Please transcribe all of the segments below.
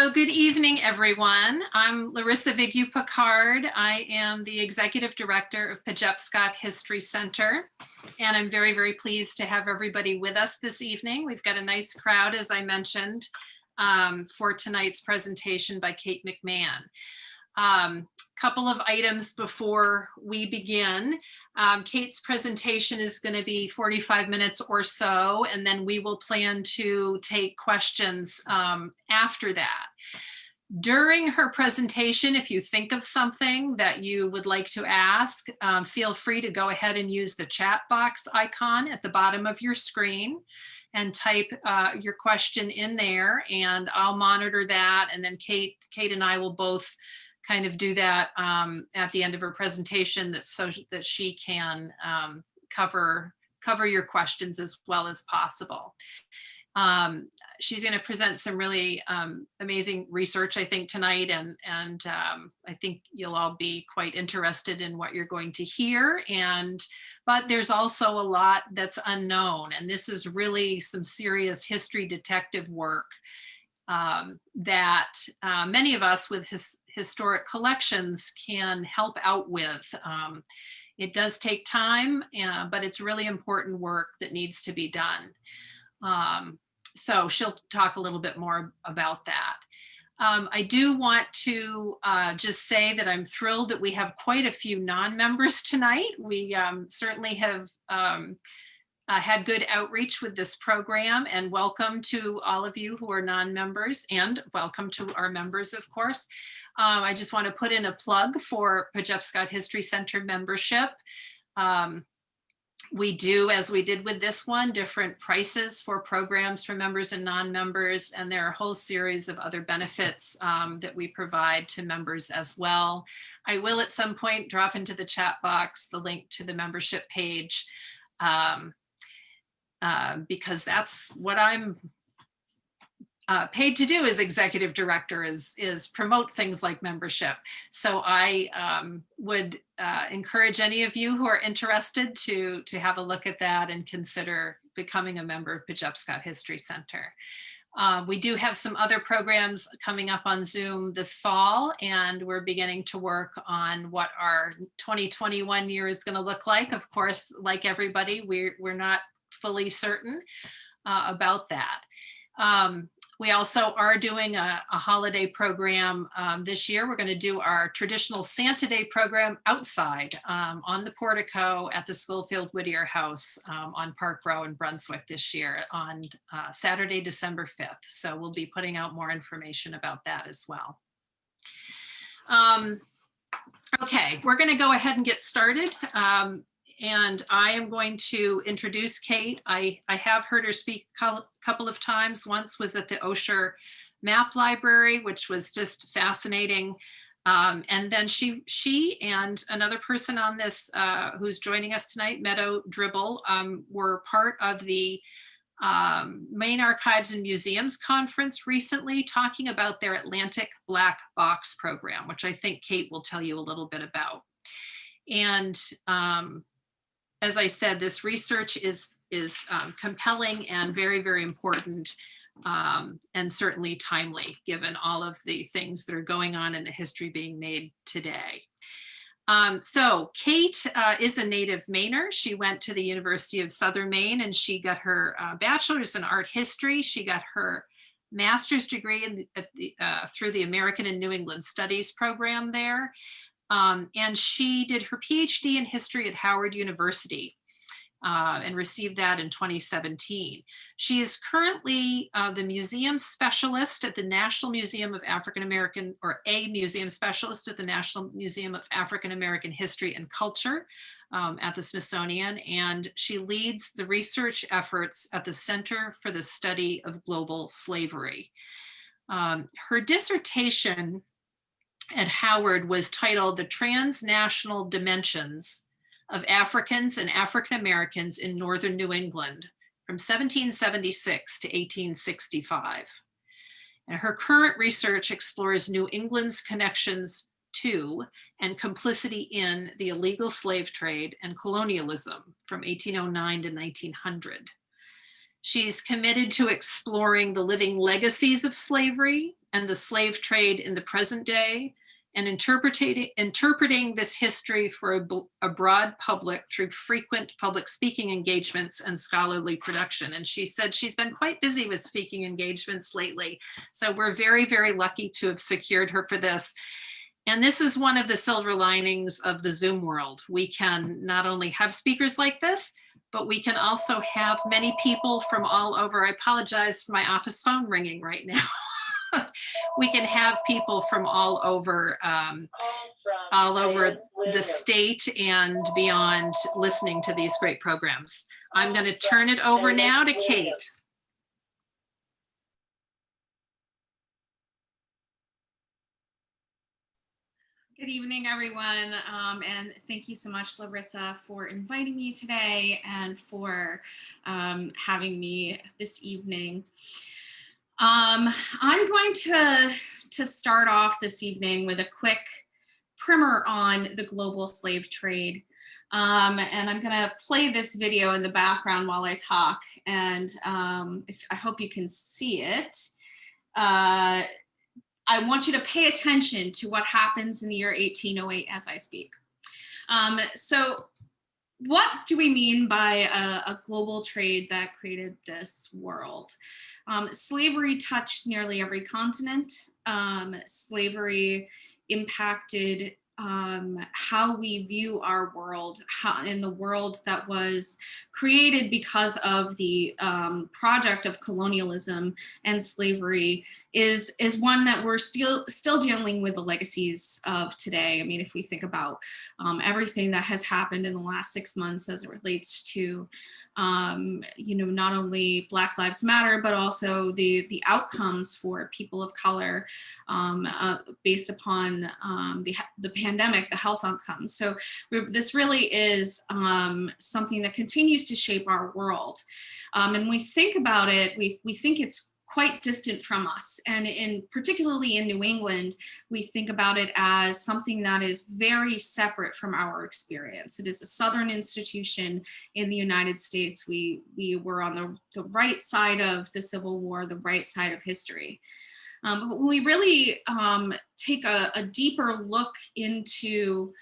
So good evening, everyone. I'm Larissa Vigu-Picard. I am the Executive Director of Pejepscot History Center, and I'm very, very pleased to have everybody with us this evening. We've got a nice crowd, as I mentioned, for tonight's presentation by Kate McMahon. Couple of items before we begin. Kate's presentation is going to be 45 minutes or so, and then we will plan to take questions after that. During her presentation, if you think of something that you would like to ask, feel free to go ahead and use the chat box icon at the bottom of your screen and type your question in there, and I'll monitor that, and then Kate and I will both kind of do that at the end of her presentation, so that she can cover your questions as well as possible. She's going to present some really amazing research, I think, tonight, and I think you'll all be quite interested in what you're going to hear. But there's also a lot that's unknown, and this is really some serious history detective work that many of us with historic collections can help out with. It does take time, but it's really important work that needs to be done. So she'll talk a little bit more about that. I do want to just say that I'm thrilled that we have quite a few non-members tonight. We certainly have had good outreach with this program, and welcome to all of you who are non-members, and welcome to our members, of course. I just want to put in a plug for Pejepscot History Center membership. We do, as we did with this one, different prices for programs for members and non-members, and there are a whole series of other benefits that we provide to members as well. I will at some point drop into the chat box the link to the membership page, because that's what I'm paid to do as executive director, is promote things like membership. So I would encourage any of you who are interested to have a look at that and consider becoming a member of Pejepscot History Center. We do have some other programs coming up on Zoom this fall, and we're beginning to work on what our 2021 year is going to look like. Of course, like everybody, we're not fully certain about that. We also are doing a holiday program this year. We're going to do our traditional Santa Day program outside on the portico at the Schofield Whittier House on Park Row in Brunswick this year on Saturday, December 5th. So we'll be putting out more information about that as well. Okay, we're going to go ahead and get started. And I am going to introduce Kate. I have heard her speak a couple of times. Once was at the Osher Map Library, which was just fascinating. And then she and another person on this who's joining us tonight, Meadow Dribble, were part of the Maine Archives and Museums Conference recently, talking about their Atlantic Black Box program, which I think Kate will tell you a little bit about. And as I said, this research is compelling and very, very important, and certainly timely, given all of the things that are going on in the history being made today. So Kate is a native Mainer. She went to the University of Southern Maine, and she got her bachelor's in art history. She got her master's degree through the American and New England Studies program there. And she did her Ph.D. in history at Howard University and received that in 2017. She is currently the museum specialist at the National Museum of African American, or a museum specialist at the National Museum of African American History and Culture at the Smithsonian, and she leads the research efforts at the Center for the Study of Global Slavery. Her dissertation at Howard was titled "The Transnational Dimensions of Africans and African Americans in Northern New England from 1776 to 1865. And her current research explores New England's connections to and complicity in the illegal slave trade and colonialism from 1809 to 1900. She's committed to exploring the living legacies of slavery and the slave trade in the present day, and interpreting this history for a broad public through frequent public speaking engagements and scholarly production. And she said she's been quite busy with speaking engagements lately. So we're very, very lucky to have secured her for this. And this is one of the silver linings of the Zoom world. We can not only have speakers like this, but we can also have many people from all over. I apologize for my office phone ringing right now. We can have people from all over the state and beyond listening to these great programs. I'm going to turn it over now to Kate. Good evening, everyone, and thank you so much, Larissa, for inviting me today and for having me this evening. I'm going to start off this evening with a quick primer on the global slave trade. And I'm going to play this video in the background while I talk, and I hope you can see it. I want you to pay attention to what happens in the year 1808 as I speak. So what do we mean by a global trade that created this world? Slavery touched nearly every continent. Slavery impacted how we view our world, in the world that was created because of the project of colonialism and slavery is one that we're still dealing with the legacies of today. I mean, if we think about everything that has happened in the last 6 months as it relates to not only Black Lives Matter, but also the outcomes for people of color based upon the pandemic, the health outcomes. So this really is something that continues to shape our world. And when we think about it, we think it's quite distant from us. And particularly in New England, we think about it as something that is very separate from our experience. It is a Southern institution in the United States. We were on the right side of the Civil War, the right side of history. But when we really take a deeper look into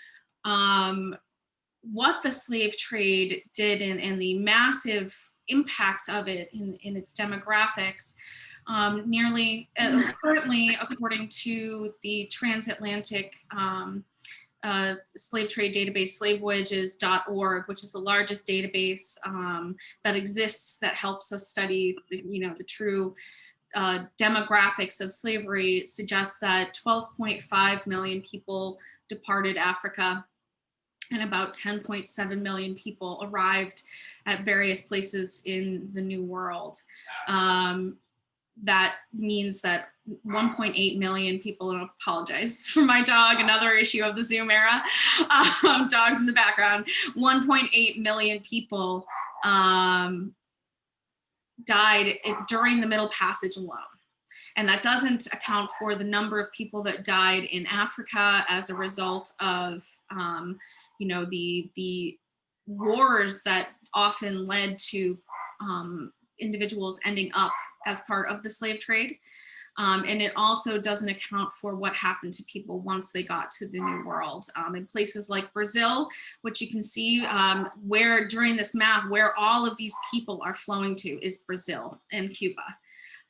what the slave trade did and the massive impacts of it in its demographics, currently, according to the transatlantic slave trade database, slavevoyages.org, which is the largest database that exists that helps us study the true demographics of slavery, suggests that 12.5 million people departed Africa, and about 10.7 million people arrived at various places in the New World. That means that 1.8 million people, and I apologize for my dog, another issue of the Zoom era, dogs in the background, 1.8 million people died during the Middle Passage alone. And that doesn't account for the number of people that died in Africa as a result of, the wars that often led to individuals ending up as part of the slave trade. And it also doesn't account for what happened to people once they got to the New World. In places like Brazil, which you can see where during this map, where all of these people are flowing to is Brazil and Cuba.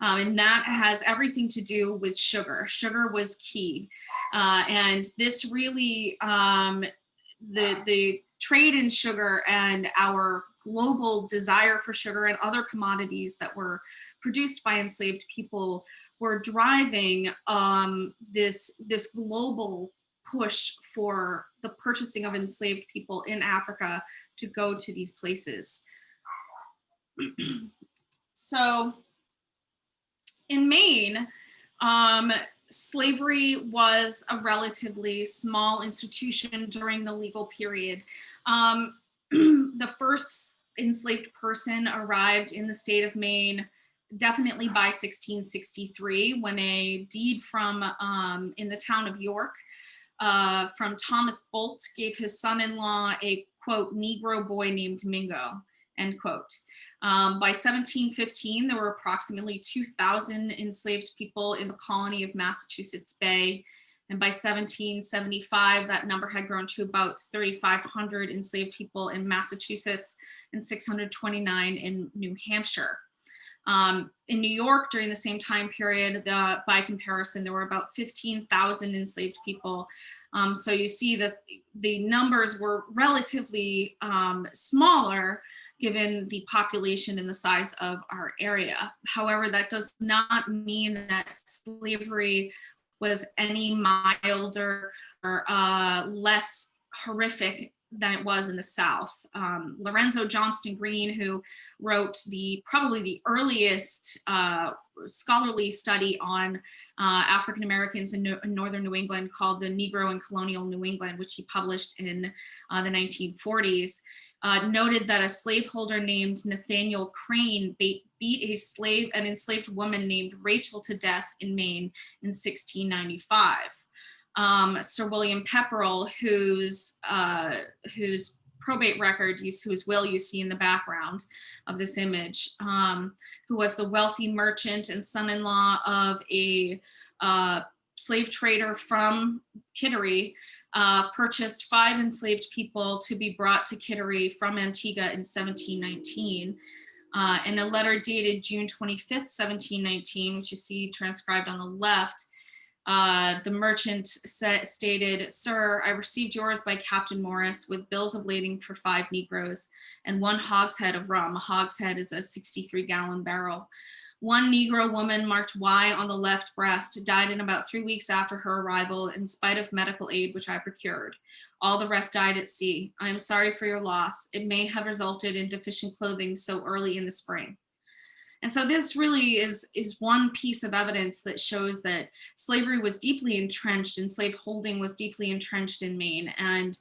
And that has everything to do with sugar. Sugar was key. And this really, the trade in sugar and our global desire for sugar and other commodities that were produced by enslaved people were driving this global push for the purchasing of enslaved people in Africa to go to these places. So in Maine, slavery was a relatively small institution during the legal period. The first enslaved person arrived in the state of Maine definitely by 1663, when a deed from in the town of York from Thomas Bolt gave his son-in-law a, quote, Negro boy named Mingo. end quote. By 1715, there were approximately 2,000 enslaved people in the colony of Massachusetts Bay. And by 1775, that number had grown to about 3,500 enslaved people in Massachusetts and 629 in New Hampshire. In New York, during the same time period, by comparison, there were about 15,000 enslaved people. So you see that the numbers were relatively smaller given the population and the size of our area. However, that does not mean that slavery was any milder or less horrific than it was in the South. Lorenzo Johnston Green, who wrote probably the earliest scholarly study on African Americans in Northern New England, called The Negro in Colonial New England, which he published in the 1940s, noted that a slaveholder named Nathaniel Crane beat an enslaved woman named Rachel to death in Maine in 1695. Sir William Pepperell, whose probate record, whose will you see in the background of this image, who was the wealthy merchant and son-in-law of a slave trader from Kittery, purchased 5 enslaved people to be brought to Kittery from Antigua in 1719. In a letter dated June 25th, 1719, which you see transcribed on the left, the merchant stated, "Sir, I received yours by Captain Morris with bills of lading for 5 Negroes and 1 hogshead of rum." A hogshead is a 63-gallon barrel. "One Negro woman marked Y on the left breast died in about 3 weeks after her arrival in spite of medical aid which I procured. All the rest died at sea. I am sorry for your loss. It may have resulted in deficient clothing so early in the spring." And so this really is one piece of evidence that shows that slavery was deeply entrenched and slaveholding was deeply entrenched in Maine. And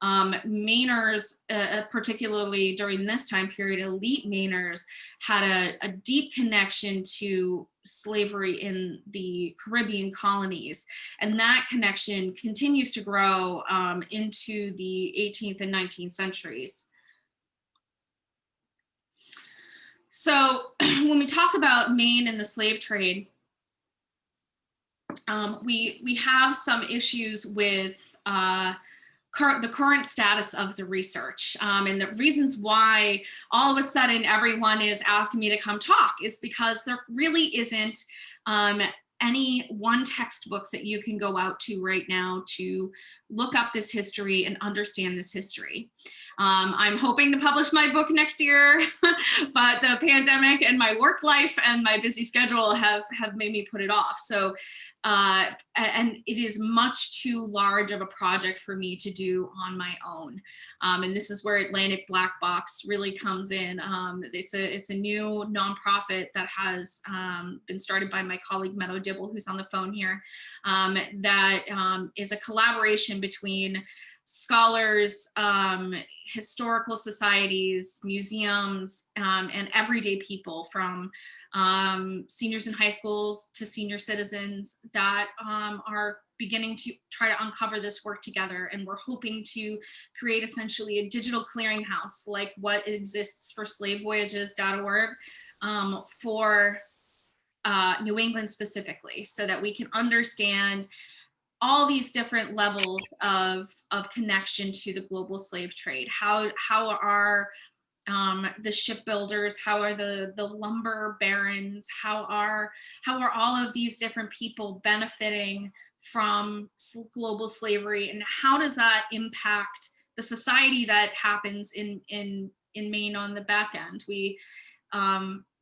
Mainers, particularly during this time period, elite Mainers had a deep connection to slavery in the Caribbean colonies. And that connection continues to grow into the 18th and 19th centuries. So when we talk about Maine and the slave trade, we have some issues with the current status of the research. And the reasons why all of a sudden everyone is asking me to come talk is because there really isn't any one textbook that you can go out to right now to look up this history and understand this history. I'm hoping to publish my book next year, but the pandemic and my work life and my busy schedule have made me put it off. So, and it is much too large of a project for me to do on my own. And this is where Atlantic Black Box really comes in. It's a new nonprofit that has been started by my colleague Meadow Dibble, who's on the phone here, that is a collaboration between scholars, historical societies, museums, and everyday people, from seniors in high schools to senior citizens, that are beginning to try to uncover this work together. And we're hoping to create essentially a digital clearinghouse like what exists for slavevoyages.org for New England specifically, so that we can understand all these different levels of connection to the global slave trade. How are the shipbuilders, how are the lumber barons, how are all of these different people benefiting from global slavery, and how does that impact the society that happens in Maine on the back end?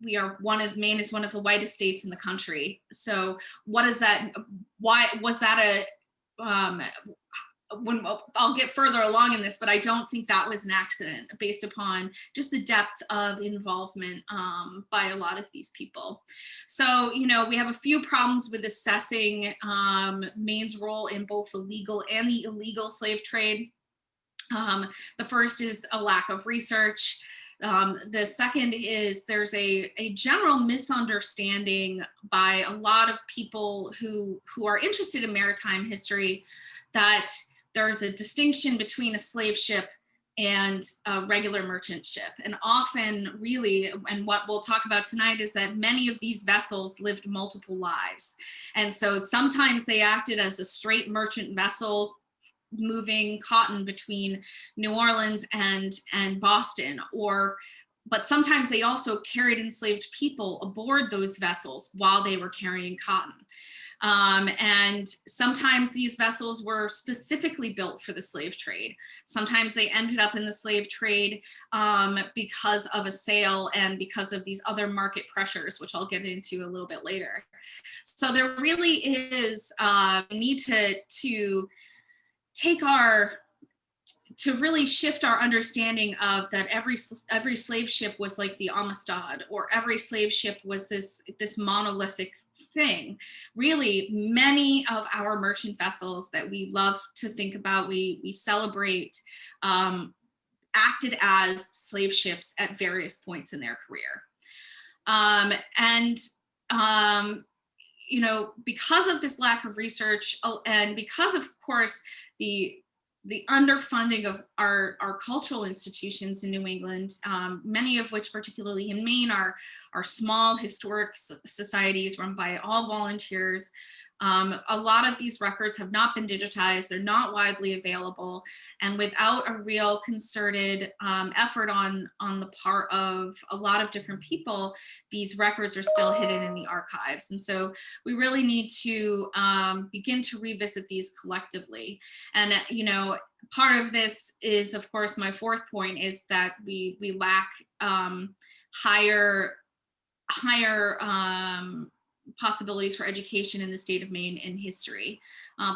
Maine is one of the whitest states in the country. So what is that? Why was that I'll get further along in this, but I don't think that was an accident based upon just the depth of involvement by a lot of these people. So, we have a few problems with assessing Maine's role in both the legal and the illegal slave trade. The first is a lack of research. The second is there's a general misunderstanding by a lot of people who are interested in maritime history that there's a distinction between a slave ship and a regular merchant ship. And often, really, and what we'll talk about tonight is that many of these vessels lived multiple lives. And so sometimes they acted as a straight merchant vessel moving cotton between New Orleans and Boston, but sometimes they also carried enslaved people aboard those vessels while they were carrying cotton. And sometimes these vessels were specifically built for the slave trade. Sometimes they ended up in the slave trade because of a sale and because of these other market pressures, which I'll get into a little bit later. So there really is a need to really shift our understanding of that every slave ship was like the Amistad, or every slave ship was this monolithic thing. Really, many of our merchant vessels that we love to think about, we celebrate, acted as slave ships at various points in their career. You know, because of this lack of research, and because of course the underfunding of our cultural institutions in New England, many of which, particularly in Maine, are small historic societies run by all volunteers. A lot of these records have not been digitized, they're not widely available, and without a real concerted effort on the part of a lot of different people, these records are still hidden in the archives. And so we really need to begin to revisit these collectively. And you know, part of this is, of course, my fourth point is that we lack higher possibilities for education in the state of Maine in history,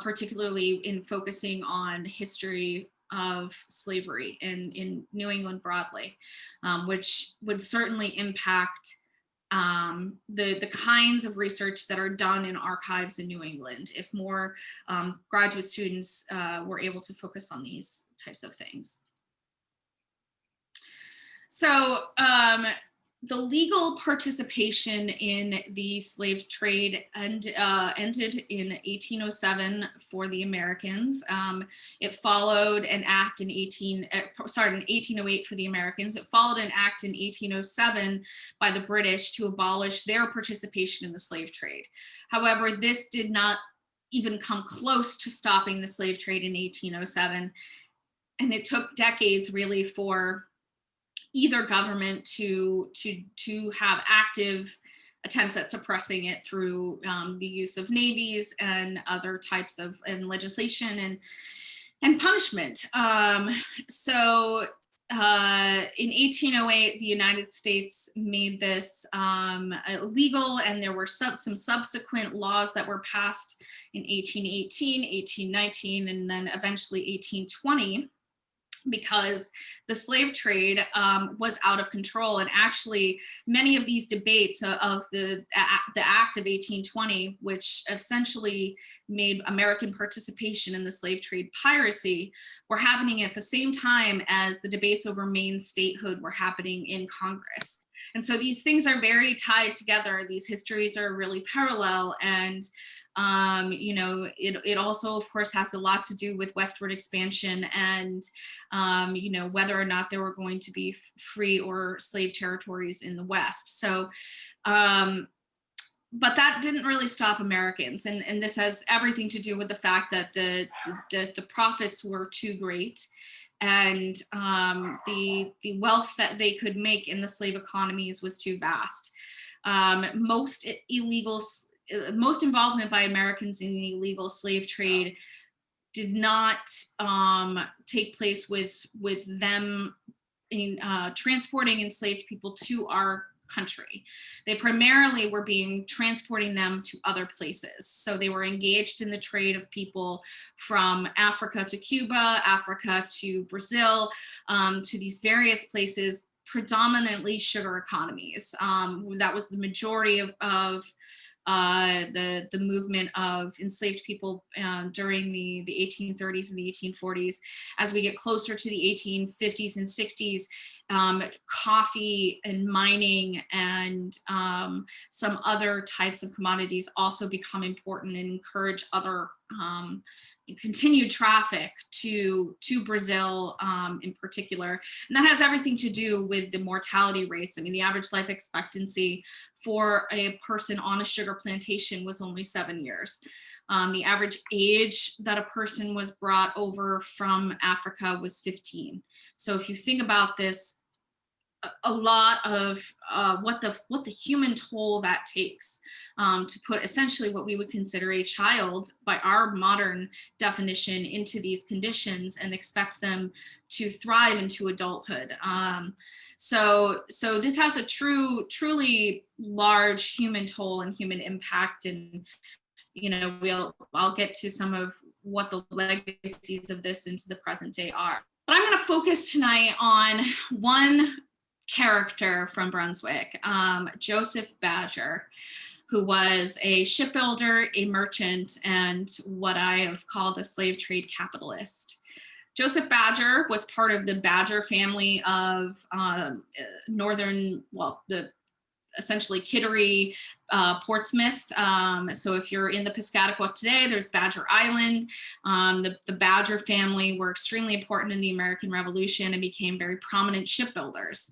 particularly in focusing on history of slavery in New England broadly, which would certainly impact the kinds of research that are done in archives in New England if more graduate students were able to focus on these types of things. So the legal participation in the slave trade ended in 1807 for the Americans. It followed an act in 1808 for the Americans. It followed an act in 1807 by the British to abolish their participation in the slave trade. However, this did not even come close to stopping the slave trade in 1807. And it took decades really for either government to have active attempts at suppressing it through the use of navies and other types of legislation and punishment. So in 1808, the United States made this illegal, and there were some subsequent laws that were passed in 1818, 1819, and then eventually 1820. Because the slave trade was out of control. And actually many of these debates of the Act of 1820, which essentially made American participation in the slave trade piracy, were happening at the same time as the debates over Maine statehood were happening in Congress. And so these things are very tied together. These histories are really parallel. And you know, it also, of course, has a lot to do with westward expansion and, you know, whether or not there were going to be free or slave territories in the West. So, but that didn't really stop Americans. And this has everything to do with the fact that the profits were too great. And the wealth that they could make in the slave economies was too vast. Most involvement by Americans in the illegal slave trade did not take place with them in transporting enslaved people to our country. They primarily were transporting them to other places. So they were engaged in the trade of people from Africa to Cuba, Africa to Brazil, to these various places, predominantly sugar economies. That was the majority of the movement of enslaved people during the 1830s and the 1840s. As we get closer to the 1850s and 60s, coffee and mining and some other types of commodities also become important and encourage other continued traffic to Brazil in particular. And that has everything to do with the mortality rates. I mean, the average life expectancy for a person on a sugar plantation was only 7 years. The average age that a person was brought over from Africa was 15. So if you think about this, a lot of what the human toll that takes to put essentially what we would consider a child by our modern definition into these conditions and expect them to thrive into adulthood. So this has a truly large human toll and human impact. And I'll get to some of what the legacies of this into the present day are. But I'm going to focus tonight on one character from Brunswick, Joseph Badger, who was a shipbuilder, a merchant, and what I have called a slave trade capitalist. Joseph Badger was part of the Badger family of essentially Kittery, Portsmouth. So if you're in the Pejepscot today, there's Badger Island. The Badger family were extremely important in the American Revolution and became very prominent shipbuilders.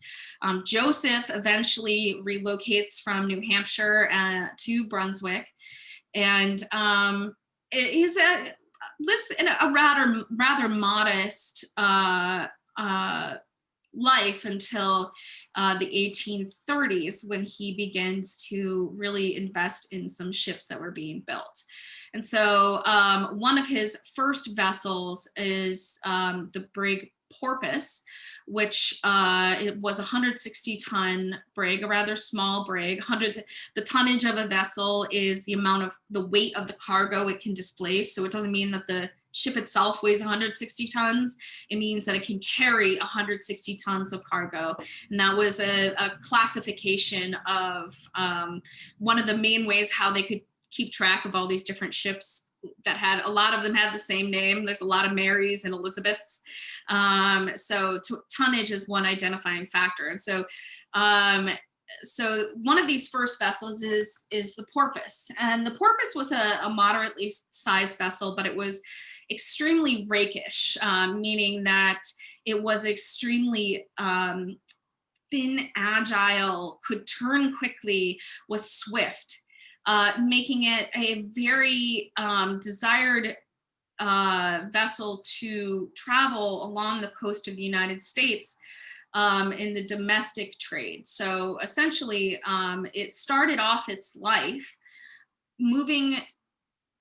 Joseph eventually relocates from New Hampshire to Brunswick, and lives in a rather modest life until the 1830s, when he begins to really invest in some ships that were being built. And so one of his first vessels is the brig Porpoise, which it was a 160-ton brig, a rather small brig. The tonnage of a vessel is the amount of the weight of the cargo it can displace. So it doesn't mean that the ship itself weighs 160 tons. It means that it can carry 160 tons of cargo. And that was a classification of one of the main ways how they could keep track of all these different ships that a lot of them had the same name. There's a lot of Marys and Elizabeths. So tonnage is one identifying factor. And so one of these first vessels is the Porpoise. And the Porpoise was a moderately sized vessel, but it was extremely rakish, meaning that it was extremely thin, agile, could turn quickly, was swift, making it a very desired vessel to travel along the coast of the United States in the domestic trade. So essentially, it started off its life moving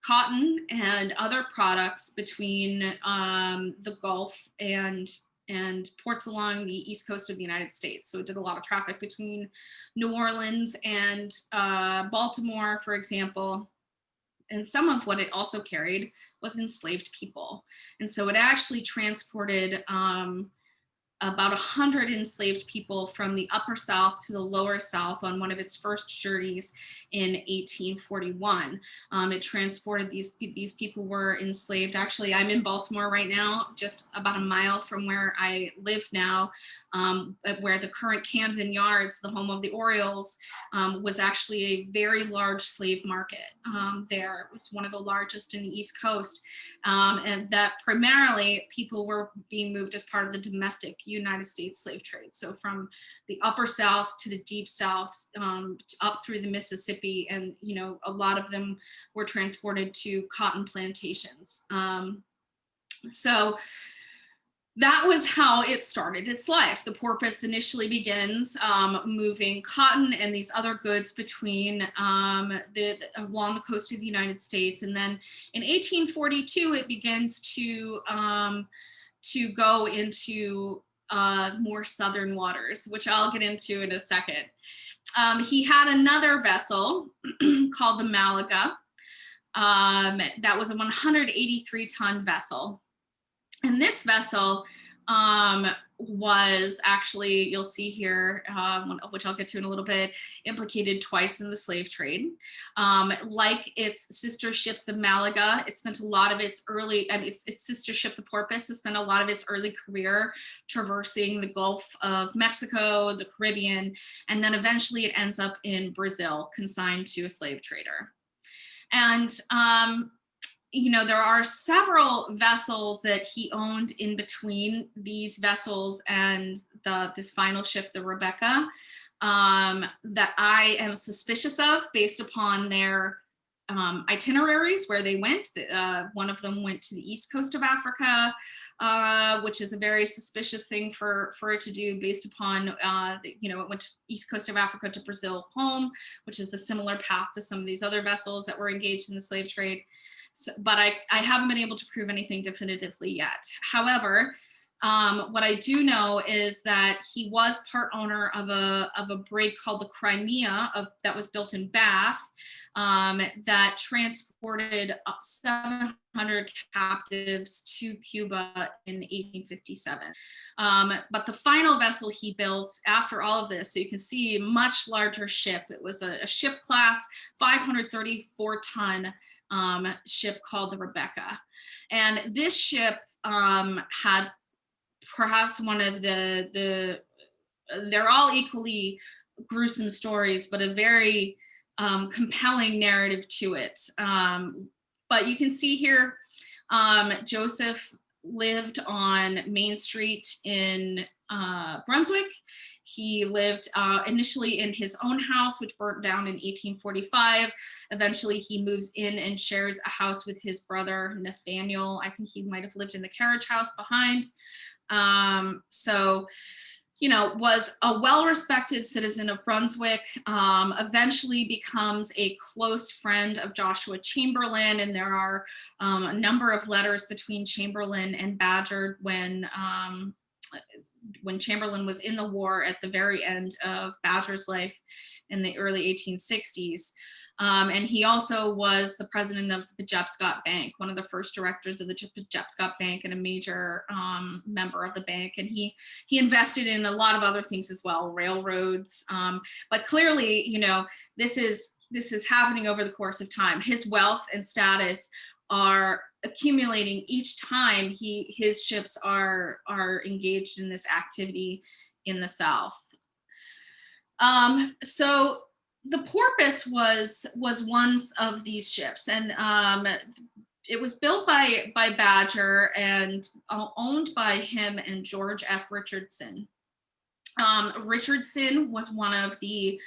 cotton and other products between the Gulf and ports along the east coast of the United States. So it did a lot of traffic between New Orleans and Baltimore, for example. And some of what it also carried was enslaved people. And so it actually transported about 100 enslaved people from the upper South to the lower South on one of its first journeys in 1841. It transported these people were enslaved. Actually, I'm in Baltimore right now, just about a mile from where I live now, where the current Camden Yards, the home of the Orioles, was actually a very large slave market there. It was one of the largest in the East Coast, and that primarily people were being moved as part of the domestic United States slave trade. So from the upper South to the deep South, up through the Mississippi, and a lot of them were transported to cotton plantations. So that was how it started its life. The Porpoise initially begins moving cotton and these other goods between along the coast of the United States, and then in 1842 it begins to go into more southern waters, which I'll get into in a second. He had another vessel called the Malaga that was a 183-ton vessel. And this vessel was actually, you'll see here, which I'll get to in a little bit, implicated twice in the slave trade. Like its sister ship, the Malaga, it spent a lot of its early, its sister ship, the Porpoise, it spent a lot of its early career traversing the Gulf of Mexico, the Caribbean, and then eventually it ends up in Brazil, consigned to a slave trader. And there are several vessels that he owned in between these vessels and this final ship, the Rebecca, that I am suspicious of based upon their itineraries where they went. One of them went to the east coast of Africa, which is a very suspicious thing for it to do based upon, it went to east coast of Africa to Brazil home, which is the similar path to some of these other vessels that were engaged in the slave trade. So, but I haven't been able to prove anything definitively yet. However, what I do know is that he was part owner of a brig called the Crimea that was built in Bath, that transported 700 captives to Cuba in 1857. But the final vessel he built after all of this, so you can see a much larger ship. It was a ship class, 534 ton ship called the Rebecca. And this ship had perhaps one of they're all equally gruesome stories, but a very compelling narrative to it. But you can see here, Joseph lived on Main Street in Brunswick. He lived initially in his own house, which burnt down in 1845. Eventually, he moves in and shares a house with his brother, Nathaniel. I think he might have lived in the carriage house behind. Was a well-respected citizen of Brunswick, eventually becomes a close friend of Joshua Chamberlain, and there are a number of letters between Chamberlain and Badger when Chamberlain was in the war at the very end of Badger's life in the early 1860s. And he also was the president of the Pejepscot Bank, one of the first directors of the Pejepscot Bank and a major member of the bank. And he invested in a lot of other things as well, railroads. But clearly, this is happening over the course of time. His wealth and status are accumulating each time his ships are engaged in this activity in the South. So the Porpoise was one of these ships, and it was built by Badger and owned by him and George F. Richardson. Richardson was one of the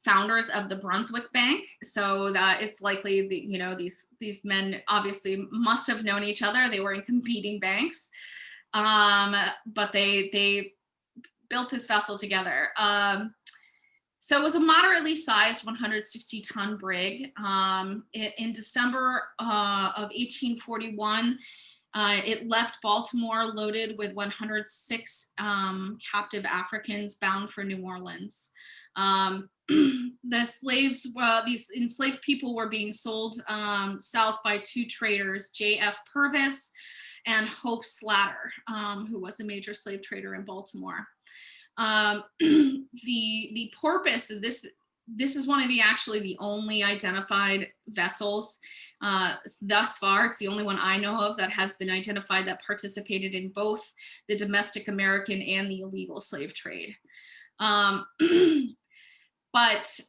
founders of the Brunswick Bank, so that it's likely that these men obviously must have known each other. They were in competing banks, but they built this vessel together. So it was a moderately sized 160-ton brig. In December of 1841, it left Baltimore loaded with 106 captive Africans bound for New Orleans. The slaves, these enslaved people were being sold south by two traders, J.F. Purvis and Hope Slatter, who was a major slave trader in Baltimore. The Porpoise, this is one of the only identified vessels thus far. It's the only one I know of that has been identified that participated in both the domestic American and the illegal slave trade. But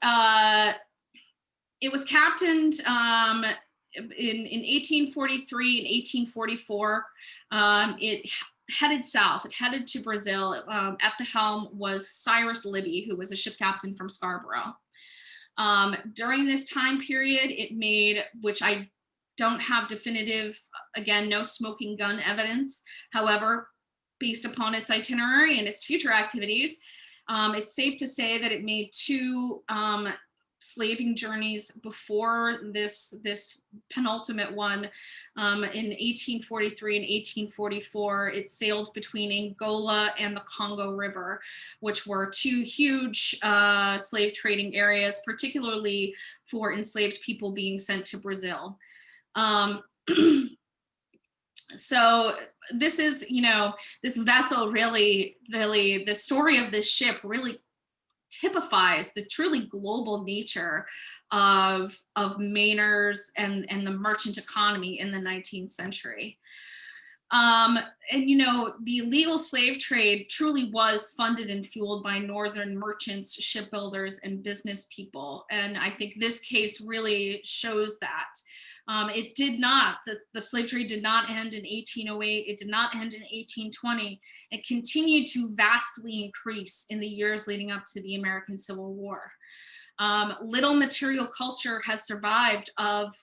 it was captained in 1843 and 1844. It headed south. It headed to Brazil. At the helm was Cyrus Libby, who was a ship captain from Scarborough. During this time period, it made, which I don't have definitive, again, no smoking gun evidence. However, based upon its itinerary and its future activities, it's safe to say that it made two slaving journeys before this penultimate one. In 1843 and 1844, it sailed between Angola and the Congo River, which were two huge slave trading areas, particularly for enslaved people being sent to Brazil. So this is, this vessel really, the story of this ship really typifies the truly global nature of Mainers and the merchant economy in the 19th century. Um, and the illegal slave trade truly was funded and fueled by northern merchants, shipbuilders, and business people. And I think this case really shows that. It did not, the slave trade did not end in 1808. It did not end in 1820. It continued to vastly increase in the years leading up to the American Civil War. Little material culture has survived of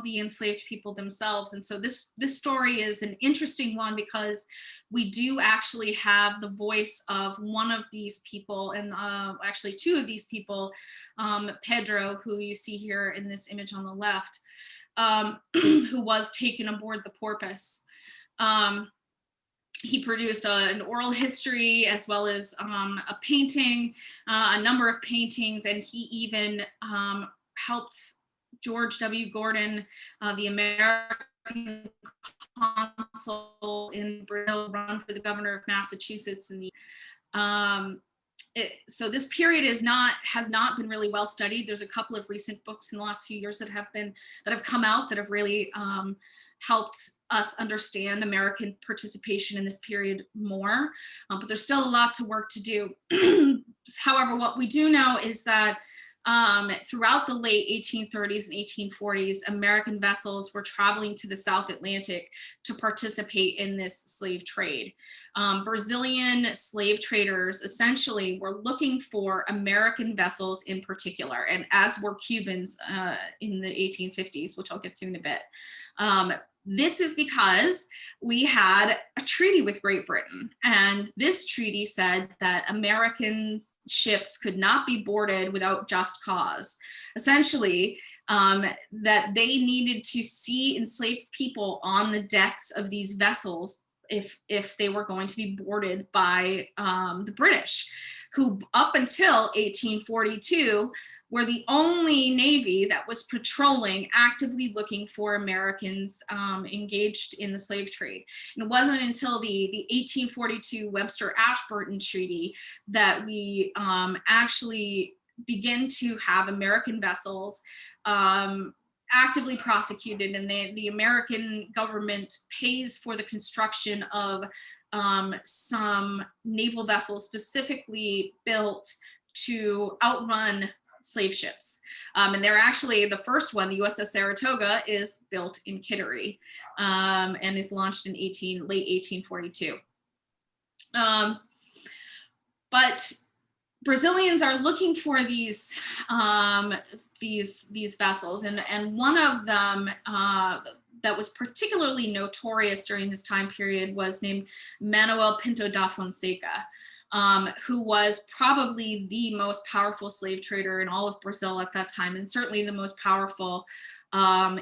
the enslaved people themselves. And so this story is an interesting one because we do actually have the voice of one of these people, and actually two of these people, Pedro, who you see here in this image on the left, who was taken aboard the Porpoise. He produced an oral history as well as a painting, a number of paintings, and he even helped George W. Gordon, the American consul in Brazil, run for the governor of Massachusetts. And so this period has not been really well studied. There's a couple of recent books in the last few years that have come out that have really helped us understand American participation in this period more, but there's still a lot to work to do. However, what we do know is that throughout the late 1830s and 1840s, American vessels were traveling to the South Atlantic to participate in this slave trade. Brazilian slave traders essentially were looking for American vessels in particular, and as were Cubans in the 1850s, which I'll get to in a bit. This is because we had a treaty with Great Britain, and this treaty said that American ships could not be boarded without just cause. Essentially, that they needed to see enslaved people on the decks of these vessels if they were going to be boarded by the British, who up until 1842 were the only Navy that was patrolling, actively looking for Americans engaged in the slave trade. And it wasn't until the 1842 Webster-Ashburton Treaty that we actually begin to have American vessels actively prosecuted, and the American government pays for the construction of some naval vessels specifically built to outrun slave ships. And they're actually, the first one, the USS Saratoga, is built in Kittery and is launched in late 1842. But Brazilians are looking for these vessels, and one of them that was particularly notorious during this time period was named Manuel Pinto da Fonseca, who was probably the most powerful slave trader in all of Brazil at that time, and certainly the most powerful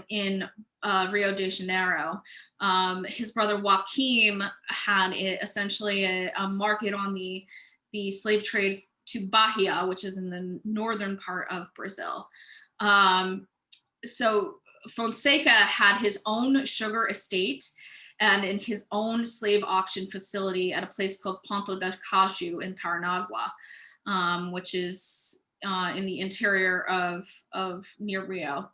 in Rio de Janeiro. His brother Joaquim had essentially a market on the slave trade to Bahia, which is in the northern part of Brazil. So Fonseca had his own sugar estate and in his own slave auction facility at a place called Ponto da Caju in Paranagua, which is in the interior of near Rio.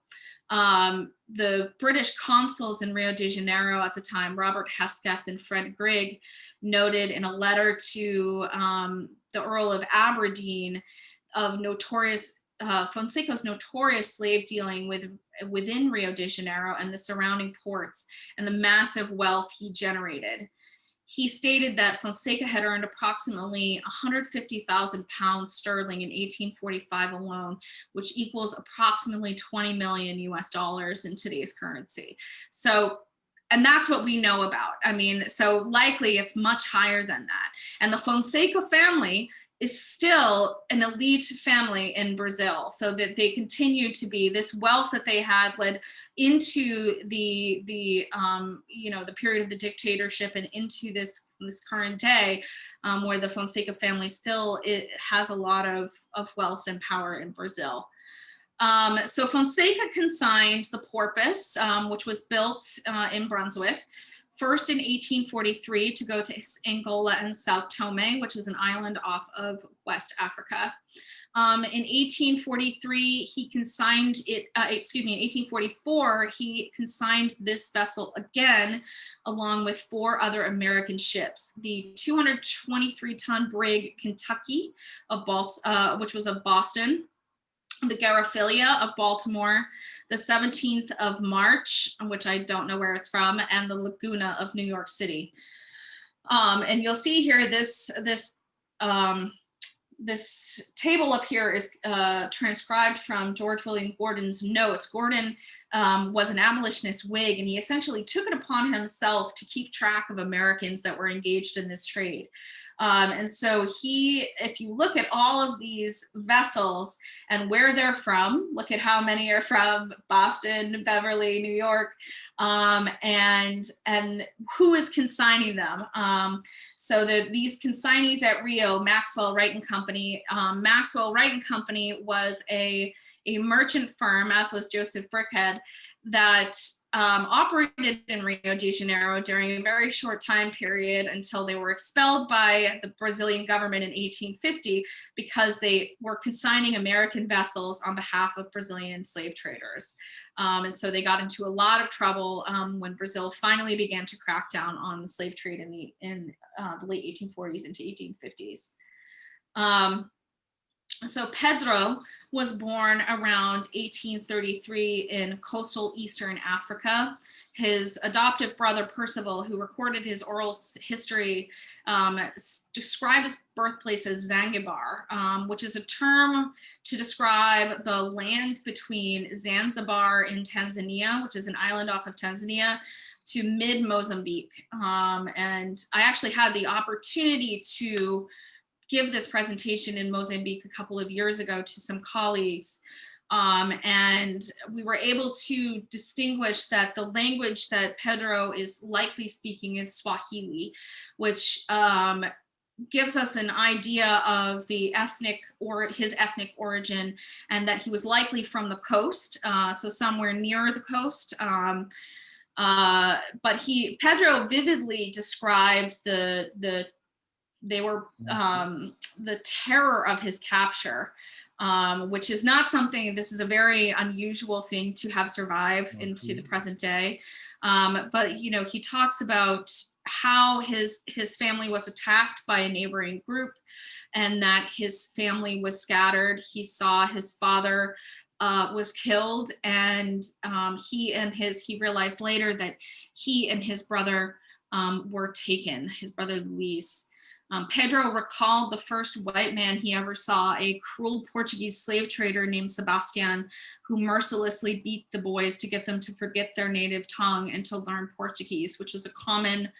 The British consuls in Rio de Janeiro at the time, Robert Hesketh and Fred Grigg, noted in a letter to the Earl of Aberdeen of Fonseca's notorious slave dealing within Rio de Janeiro and the surrounding ports and the massive wealth he generated. He stated that Fonseca had earned approximately 150,000 pounds sterling in 1845 alone, which equals approximately 20 million US dollars in today's currency. So, and that's what we know about. I mean, so likely it's much higher than that. And the Fonseca family is still an elite family in Brazil, so that they continue to be, this wealth that they had led into the period of the dictatorship and into this current day, where the Fonseca family still has a lot of wealth and power in Brazil. So Fonseca consigned the Porpoise, which was built in Brunswick, first in 1843 to go to Angola and Sao Tome, which is an island off of West Africa. In 1843, he consigned it, in 1844, he consigned this vessel again, along with 4 other American ships. The 223-ton brig Kentucky, which was of Boston, the Garofillia of Baltimore, the 17th of March, which I don't know where it's from, and the Laguna of New York City. And you'll see here this table up here is transcribed from George William Gordon's notes. Gordon was an abolitionist Whig, and he essentially took it upon himself to keep track of Americans that were engaged in this trade. And so if you look at all of these vessels and where they're from, look at how many are from Boston, Beverly, New York, and who is consigning them. So these consignees at Rio, Maxwell Wright and Company. Maxwell Wright and Company was a merchant firm, as was Joseph Brickhead, that operated in Rio de Janeiro during a very short time period until they were expelled by the Brazilian government in 1850 because they were consigning American vessels on behalf of Brazilian slave traders. And so they got into a lot of trouble when Brazil finally began to crack down on the slave trade in the late 1840s into 1850s. So Pedro was born around 1833 in coastal Eastern Africa. His adoptive brother Percival, who recorded his oral history, described his birthplace as Zanzibar, which is a term to describe the land between Zanzibar in Tanzania, which is an island off of Tanzania, to mid-Mozambique. And I actually had the opportunity to give this presentation in Mozambique a couple of years ago to some colleagues. And we were able to distinguish that the language that Pedro is likely speaking is Swahili, which gives us an idea of the his ethnic origin, and that he was likely from the coast, so somewhere near the coast. But Pedro vividly described the terror of his capture, which is not something, this is a very unusual thing to have survived into the present day. But, he talks about how his family was attacked by a neighboring group and that his family was scattered. He saw his father was killed, and he realized later that he and his brother were taken, his brother Luis. Pedro recalled the first white man he ever saw, a cruel Portuguese slave trader named Sebastian, who mercilessly beat the boys to get them to forget their native tongue and to learn Portuguese, which was a common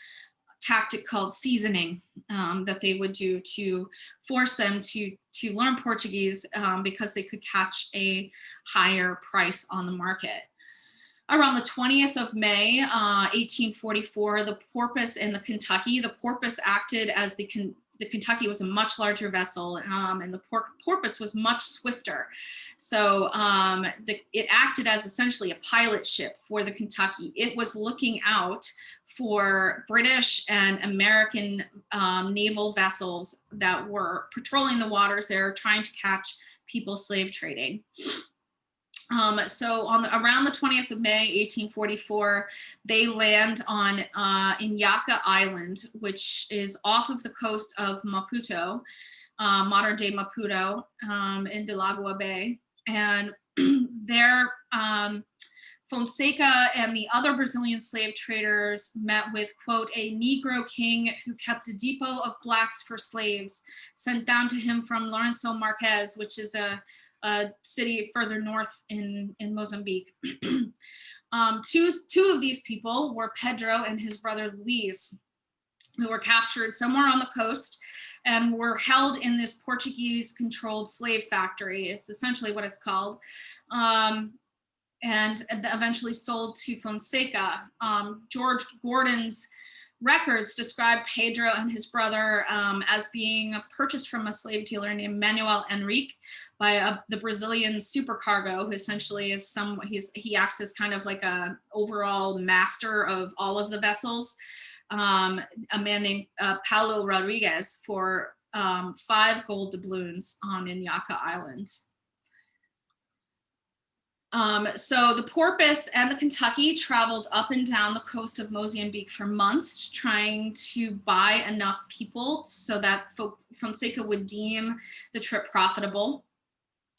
tactic called seasoning that they would do to force them to learn Portuguese because they could catch a higher price on the market. Around the 20th of May, 1844, the Porpoise and the Kentucky. The Porpoise acted as the Kentucky was a much larger vessel, and the Porpoise was much swifter. So it acted as essentially a pilot ship for the Kentucky. It was looking out for British and American naval vessels that were patrolling the waters there, trying to catch people slave trading. So around the 20th of May, 1844, they land on Inyaka Island, which is off of the coast of Maputo, modern day Maputo, in Delagua Bay. And there, Fonseca and the other Brazilian slave traders met with, quote, a Negro king who kept a depot of blacks for slaves, sent down to him from Lourenço Marques, which is a city further north in Mozambique. Two of these people were Pedro and his brother Luis, who were captured somewhere on the coast and were held in this Portuguese-controlled slave factory. It's essentially what it's called. And eventually sold to Fonseca. George Gordon's records describe Pedro and his brother as being purchased from a slave dealer named Manuel Henrique by the Brazilian supercargo, who essentially is he acts as kind of like a overall master of all of the vessels. A man named Paulo Rodriguez for 5 gold doubloons on Inyaka Island. So the Porpoise and the Kentucky traveled up and down the coast of Mozambique for months, trying to buy enough people so that Fonseca would deem the trip profitable.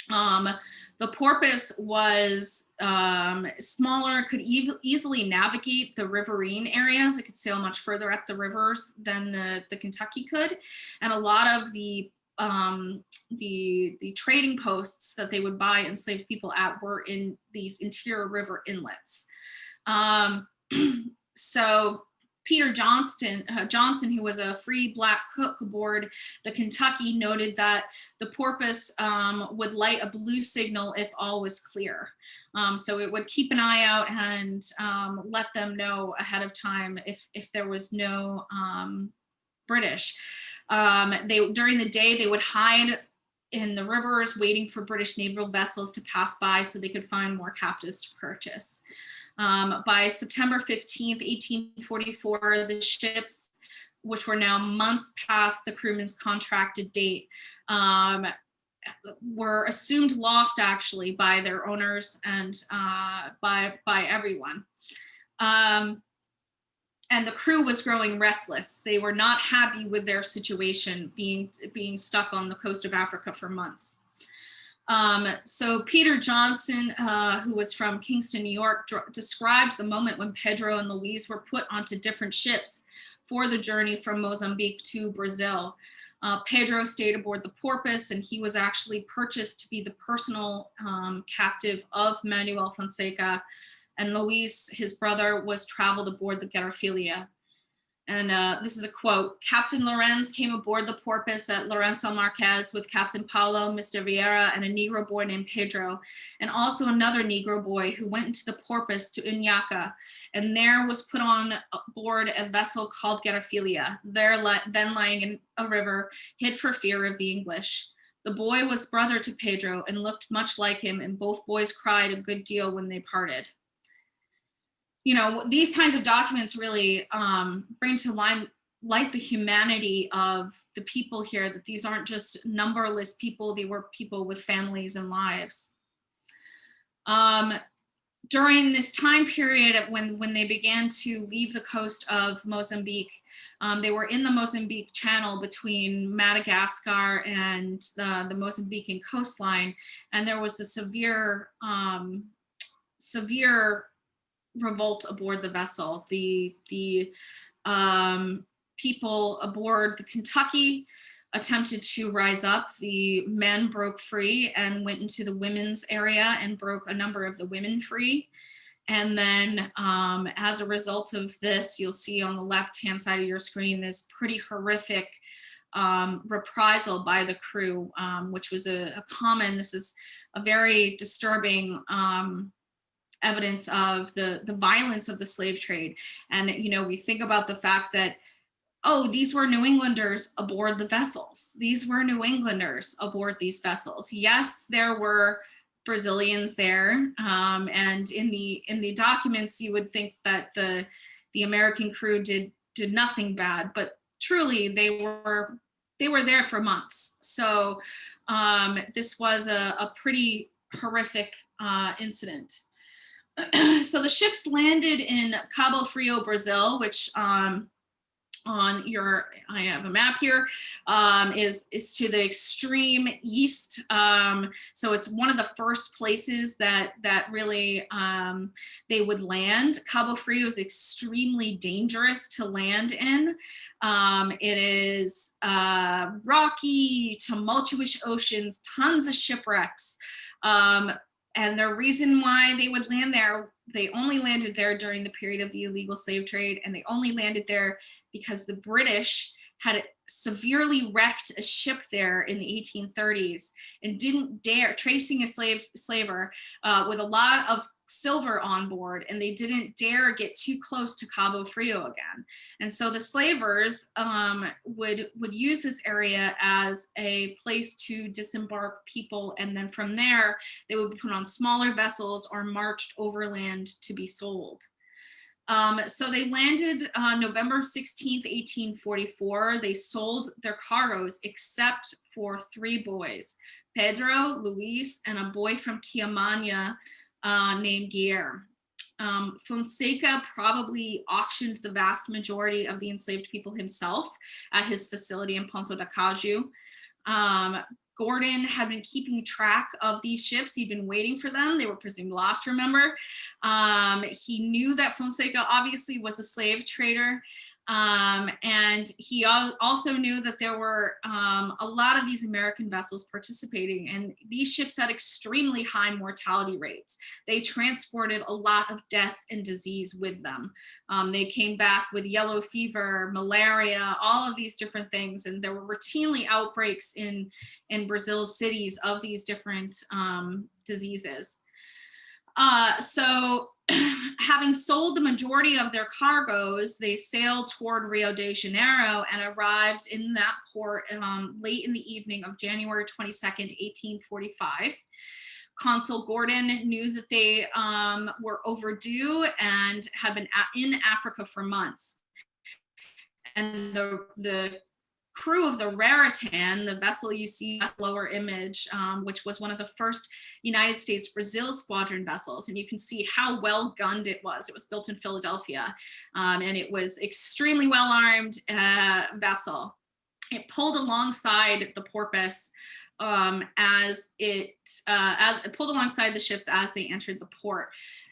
The Porpoise was smaller, could easily navigate the riverine areas. It could sail much further up the rivers than the Kentucky could. And a lot of the trading posts that they would buy enslaved people at were in these interior river inlets. So Peter Johnson, who was a free black cook aboard the Kentucky, noted that the Porpoise would light a blue signal if all was clear. So it would keep an eye out and let them know ahead of time if there was no British. During the day, they would hide in the rivers waiting for British naval vessels to pass by so they could find more captives to purchase. By September 15th, 1844, the ships, which were now months past the crewman's contracted date, were assumed lost actually by their owners and by everyone. And the crew was growing restless. They were not happy with their situation, being stuck on the coast of Africa for months. So Peter Johnson, who was from Kingston, New York, described the moment when Pedro and Louise were put onto different ships for the journey from Mozambique to Brazil. Pedro stayed aboard the Porpoise, and he was actually purchased to be the personal captive of Manuel Fonseca. And Luis, his brother, was traveled aboard the Garfilia. And this is a quote: Captain Lorenz came aboard the Porpoise at Lorenzo Marquez with Captain Paulo, Mr. Vieira, and a Negro boy named Pedro, and also another Negro boy who went into the Porpoise to Inyaka, and there was put on board a vessel called Garfilia, then lying in a river, hid for fear of the English. The boy was brother to Pedro and looked much like him, and both boys cried a good deal when they parted. You know, these kinds of documents really bring to light the humanity of the people here, that these aren't just numberless people, they were people with families and lives. During this time period when they began to leave the coast of Mozambique, they were in the Mozambique Channel between Madagascar and the Mozambican coastline, and there was a severe revolt aboard the vessel. The people aboard the Kentucky attempted to rise up. The men broke free and went into the women's area and broke a number of the women free. And then as a result of this, you'll see on the left-hand side of your screen this pretty horrific reprisal by the crew, which was this is a very disturbing evidence of the violence of the slave trade. And, you know, we think about the fact that, oh, these were New Englanders aboard the vessels. These were New Englanders aboard these vessels. Yes, there were Brazilians there. And in the documents, you would think that the American crew did nothing bad, but truly they were there for months. So this was a pretty horrific incident. So the ships landed in Cabo Frio, Brazil, which I have a map here, is to the extreme east. So it's one of the first places that really they would land. Cabo Frio is extremely dangerous to land in. It is rocky, tumultuous oceans, tons of shipwrecks. And the reason why they would land there, they only landed there during the period of the illegal slave trade, and they only landed there because the British had severely wrecked a ship there in the 1830s and didn't dare, tracing a slaver with a lot of silver on board, and they didn't dare get too close to Cabo Frio again. And so the slavers would use this area as a place to disembark people, and then from there they would be put on smaller vessels or marched overland to be sold. So they landed November 16th, 1844. They sold their cargoes except for 3 boys, Pedro, Luis, and a boy from Quiamania named Guillermo. Fonseca probably auctioned the vast majority of the enslaved people himself at his facility in Ponto da Caju. Gordon had been keeping track of these ships. He'd been waiting for them. They were presumed lost, remember? He knew that Fonseca obviously was a slave trader. And he also knew that there were a lot of these American vessels participating, and these ships had extremely high mortality rates. They transported a lot of death and disease with them. They came back with yellow fever, malaria, all of these different things, and there were routinely outbreaks in Brazil's cities of these different diseases. So having sold the majority of their cargoes, they sailed toward Rio de Janeiro and arrived in that port late in the evening of January 22nd, 1845. Consul Gordon knew that they were overdue and had been in Africa for months. And the crew of the Raritan, the vessel you see in that lower image, which was one of the first United States Brazil squadron vessels. And you can see how well gunned it was. It was built in Philadelphia, and it was extremely well armed vessel. It pulled alongside the Porpoise as it pulled alongside the ships as they entered the port.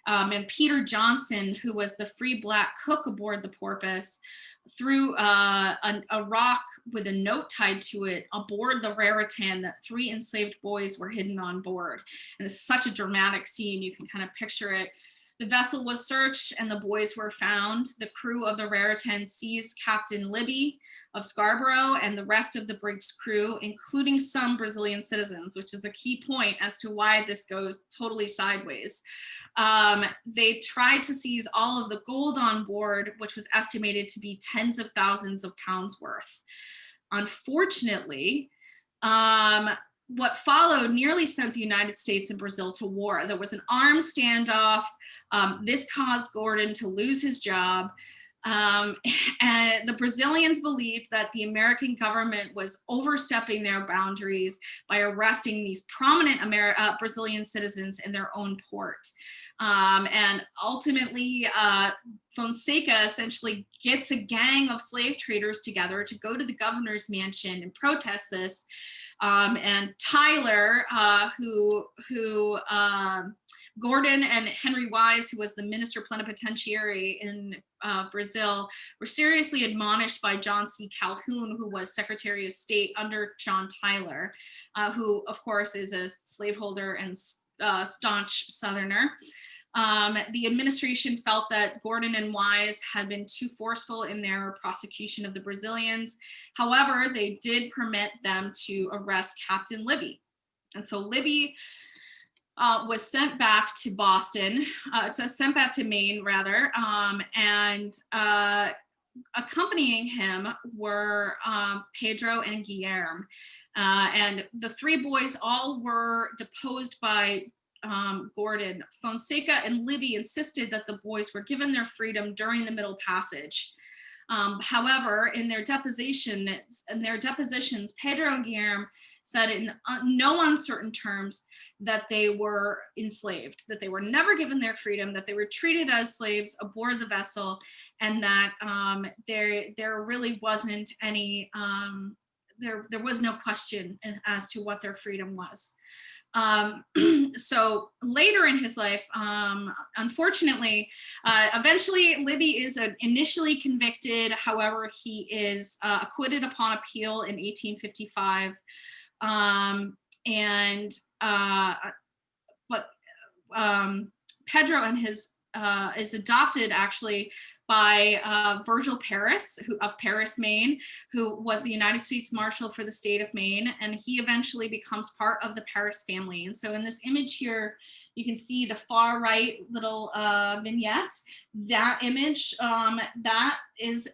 And Peter Johnson, who was the free black cook aboard the Porpoise, threw a rock with a note tied to it aboard the Raritan that 3 enslaved boys were hidden on board. And it's such a dramatic scene, you can kind of picture it. The vessel was searched and the boys were found. The crew of the Raritan seized Captain Libby of Scarborough and the rest of the brig's crew, including some Brazilian citizens, which is a key point as to why this goes totally sideways. They tried to seize all of the gold on board, which was estimated to be tens of thousands of pounds worth. Unfortunately, what followed nearly sent the United States and Brazil to war. There was an armed standoff. This caused Gordon to lose his job. And the Brazilians believed that the American government was overstepping their boundaries by arresting these prominent Brazilian citizens in their own port. And ultimately, Fonseca essentially gets a gang of slave traders together to go to the governor's mansion and protest this. And Tyler, who Gordon and Henry Wise, who was the minister plenipotentiary in Brazil, were seriously admonished by John C. Calhoun, who was Secretary of State under John Tyler, who of course is a slaveholder and staunch Southerner. The administration felt that Gordon and Wise had been too forceful in their prosecution of the Brazilians. However, they did permit them to arrest Captain Libby. And so Libby was sent back to Boston, sent back to Maine rather, and accompanying him were Pedro and Guillermo. And the 3 boys all were deposed by Gordon. Fonseca and Libby insisted that the boys were given their freedom during the Middle Passage. However, in their depositions, Pedro and Guillermo said in no uncertain terms that they were enslaved, that they were never given their freedom, that they were treated as slaves aboard the vessel, and that there really wasn't any, there was no question as to what their freedom was. So later in his life, unfortunately, eventually Libby is initially convicted. However, he is acquitted upon appeal in 1855. But Pedro and his is adopted actually by Virgil Paris, of Paris, Maine, who was the United States Marshal for the state of Maine, and he eventually becomes part of the Paris family. And so in this image here, you can see the far right little vignette. That image, that is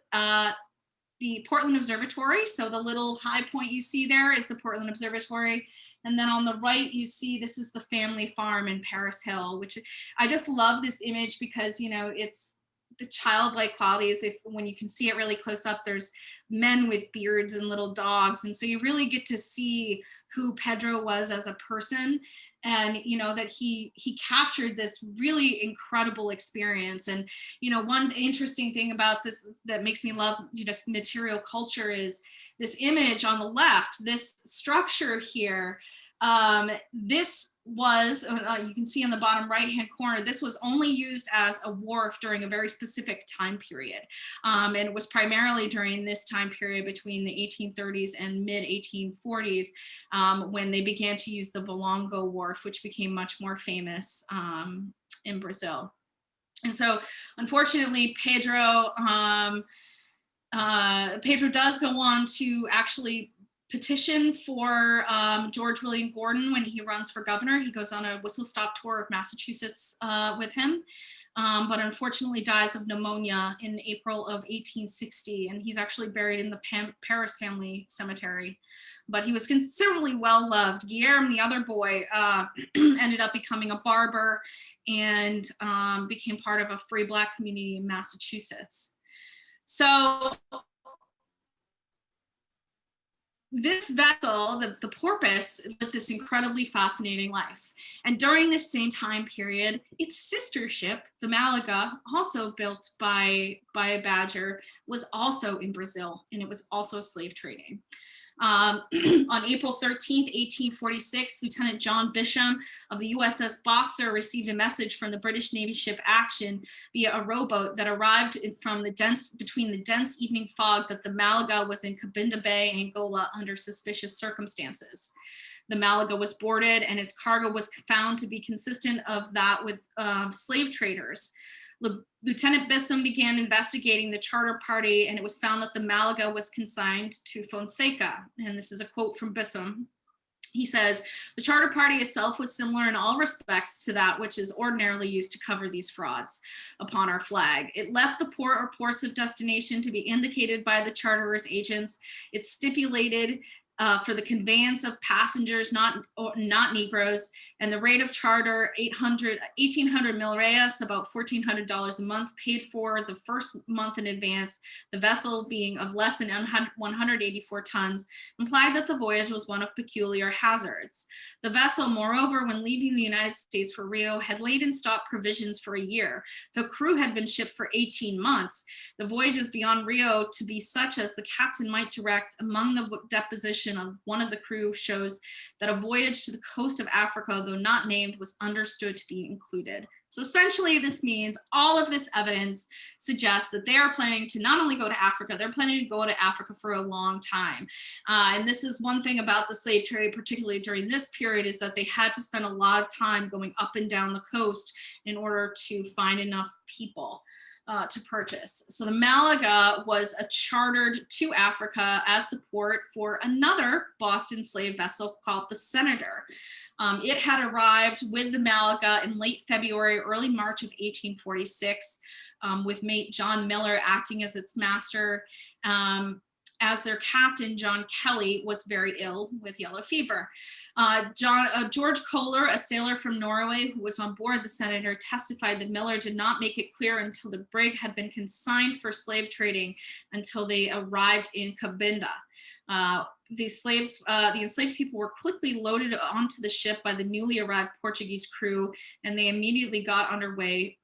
the Portland Observatory. So the little high point you see there is the Portland Observatory. And then on the right, you see this is the family farm in Paris Hill, which I just love this image because, you know, it's the childlike qualities. If when you can see it really close up, there's men with beards and little dogs. And so you really get to see who Pedro was as a person. And, you know, that he captured this really incredible experience. And, you know, one interesting thing about this that makes me love just material culture is this image on the left, this structure here. This was, you can see on the bottom right-hand corner, this was only used as a wharf during a very specific time period. And it was primarily during this time period between the 1830s and mid-1840s when they began to use the Valongo wharf, which became much more famous in Brazil. And so, unfortunately, Pedro does go on to actually petition for George William Gordon when he runs for governor. He goes on a whistle-stop tour of Massachusetts with him, but unfortunately dies of pneumonia in April of 1860, and he's actually buried in the Paris family cemetery. But he was considerably well-loved. Guillermo, the other boy, ended up becoming a barber and became part of a free Black community in Massachusetts. So this vessel, the Porpoise, lived this incredibly fascinating life. And during this same time period, its sister ship, the Malaga, also built by a Badger, was also in Brazil, and it was also slave trading. On April 13th, 1846, Lieutenant John Bisham of the USS Boxer received a message from the British Navy ship Action via a rowboat that arrived between the dense evening fog that the Malaga was in Cabinda Bay, Angola, under suspicious circumstances. The Malaga was boarded, and its cargo was found to be consistent of that with slave traders. Lieutenant Bisham began investigating the charter party, and it was found that the Malaga was consigned to Fonseca. And this is a quote from Bisham. He says, "The charter party itself was similar in all respects to that which is ordinarily used to cover these frauds upon our flag. It left the port or ports of destination to be indicated by the charterer's agents. It stipulated for the conveyance of passengers, not Negroes, and the rate of charter 1,800 milreas, about $1,400 a month, paid for the first month in advance. The vessel being of less than 184 tons, implied that the voyage was one of peculiar hazards. The vessel, moreover, when leaving the United States for Rio, had laid in stock provisions for a year. The crew had been shipped for 18 months. The voyages beyond Rio to be such as the captain might direct. Among the deposition of one of the crew shows that a voyage to the coast of Africa, though not named, was understood to be included." So essentially this means all of this evidence suggests that they are planning to not only go to Africa, they're planning to go to Africa for a long time. And this is one thing about the slave trade, particularly during this period, is that they had to spend a lot of time going up and down the coast in order to find enough people to purchase. So the Malaga was chartered to Africa as support for another Boston slave vessel called the Senator. It had arrived with the Malaga in late February, early March of 1846, with mate John Miller acting as its master. As their captain, John Kelly, was very ill with yellow fever. George Kohler, a sailor from Norway who was on board the Senator, testified that Miller did not make it clear until the brig had been consigned for slave trading until they arrived in Cabinda. The enslaved people were quickly loaded onto the ship by the newly arrived Portuguese crew, and they immediately got underway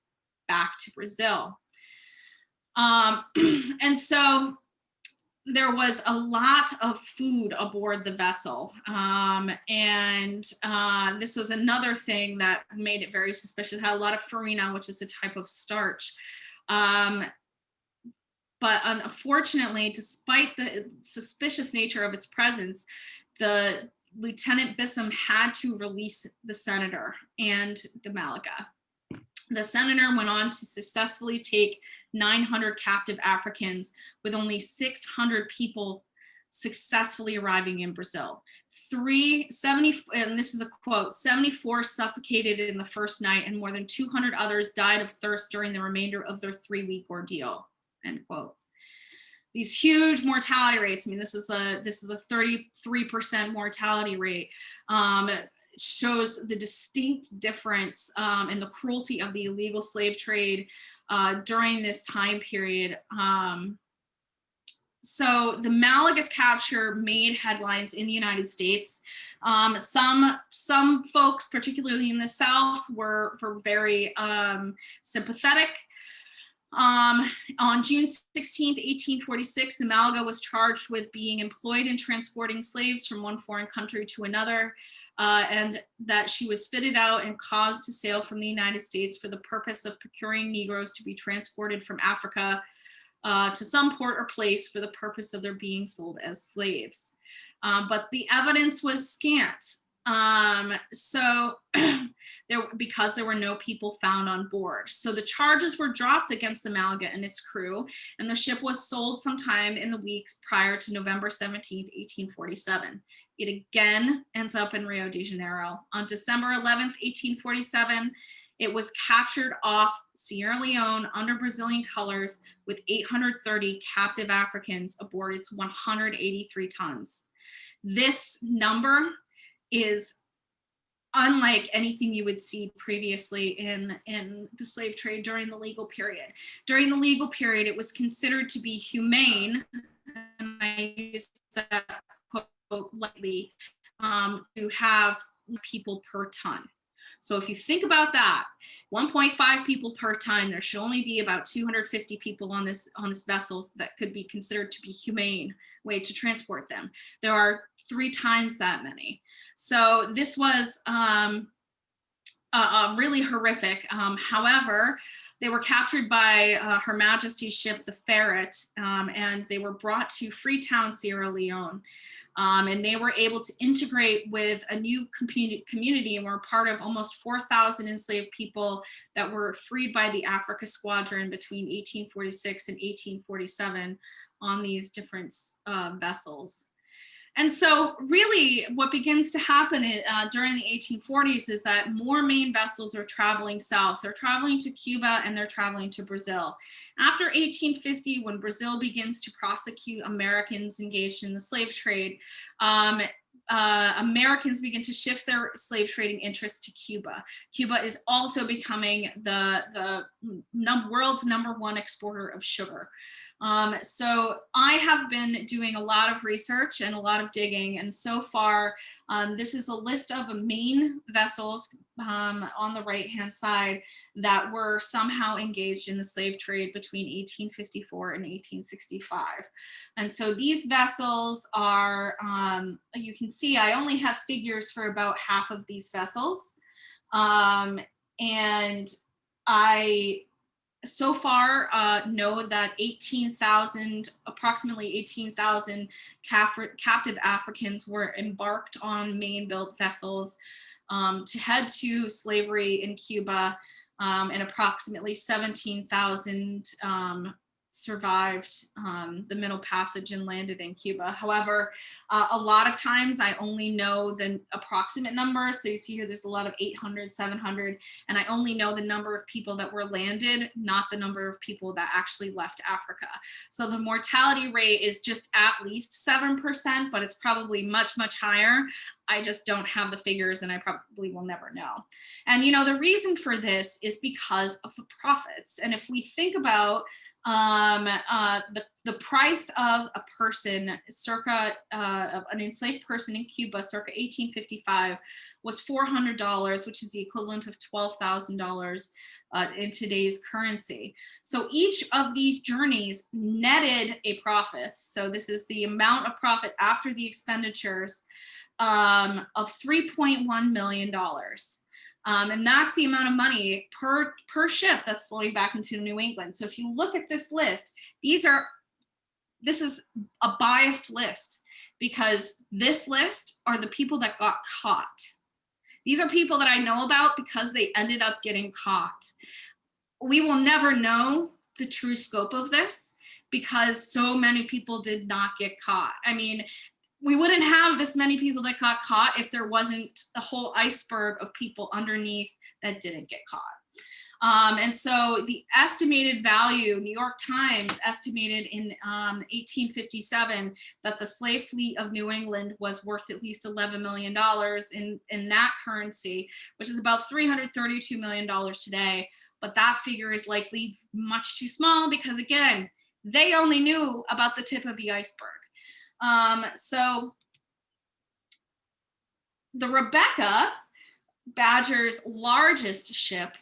back to Brazil. And so there was a lot of food aboard the vessel. And this was another thing that made it very suspicious. It had a lot of farina, which is a type of starch. But unfortunately, despite the suspicious nature of its presence, the Lieutenant Bisham had to release the Senator and the Malaga. The senator went on to successfully take 900 captive Africans, with only 600 people successfully arriving in Brazil. 370, and this is a quote, 74 suffocated in the first night, and more than 200 others died of thirst during the remainder of their 3-week ordeal, end quote. These huge mortality rates, I mean, this is a 33% mortality rate. Shows the distinct difference in the cruelty of the illegal slave trade during this time period. So the Malagas capture made headlines in the United States. Some folks, particularly in the South, were very sympathetic. On June 16th, 1846, the Malaga was charged with being employed in transporting slaves from one foreign country to another, and that she was fitted out and caused to sail from the United States for the purpose of procuring Negroes to be transported from Africa to some port or place for the purpose of their being sold as slaves. But the evidence was scant. Because there were no people found on board. So the charges were dropped against the Malaga and its crew, and the ship was sold sometime in the weeks prior to November 17th, 1847. It again ends up in Rio de Janeiro. On December 11th, 1847, it was captured off Sierra Leone under Brazilian colors with 830 captive Africans aboard its 183 tons. This number is unlike anything you would see previously in the slave trade during the legal period. During the legal period, it was considered to be humane, and I use that quote lightly, to have people per ton. So if you think about that, 1.5 people per ton, there should only be about 250 people on this vessel that could be considered to be humane way to transport them. There are 3 times that many. So this was really horrific. However, they were captured by Her Majesty's ship, the Ferret, and they were brought to Freetown, Sierra Leone. And they were able to integrate with a new community and were part of almost 4,000 enslaved people that were freed by the Africa Squadron between 1846 and 1847 on these different vessels. And so really what begins to happen during the 1840s is that more Maine vessels are traveling south. They're traveling to Cuba and they're traveling to Brazil. After 1850, when Brazil begins to prosecute Americans engaged in the slave trade, Americans begin to shift their slave trading interests to Cuba. Cuba is also becoming the world's #1 exporter of sugar. So I have been doing a lot of research and a lot of digging, and so far this is a list of Maine vessels on the right-hand side that were somehow engaged in the slave trade between 1854 and 1865. And so these vessels are, you can see I only have figures for about half of these vessels, and I so far know that approximately 18,000 captive Africans were embarked on Maine-built vessels to head to slavery in Cuba, and approximately 17,000 survived the Middle Passage and landed in Cuba. However, a lot of times I only know the approximate number. So you see here, there's a lot of 800, 700, and I only know the number of people that were landed, not the number of people that actually left Africa. So the mortality rate is just at least 7%, but it's probably much, much higher. I just don't have the figures and I probably will never know. And you know, the reason for this is because of the profits. And if we think about the price of a person circa an enslaved person in Cuba circa 1855 was $400, which is the equivalent of $12,000 in today's currency. So each of these journeys netted a profit. So this is the amount of profit after the expenditures of $3.1 million. And that's the amount of money per ship that's flowing back into New England. So if you look at this list, this is a biased list because this list are the people that got caught. These are people that I know about because they ended up getting caught. We will never know the true scope of this because so many people did not get caught. I mean, we wouldn't have this many people that got caught if there wasn't a whole iceberg of people underneath that didn't get caught. And so the estimated value, New York Times estimated in 1857 that the slave fleet of New England was worth at least $11 million in that currency, which is about $332 million today. But that figure is likely much too small because, again, they only knew about the tip of the iceberg. So the Rebecca, Badger's largest ship,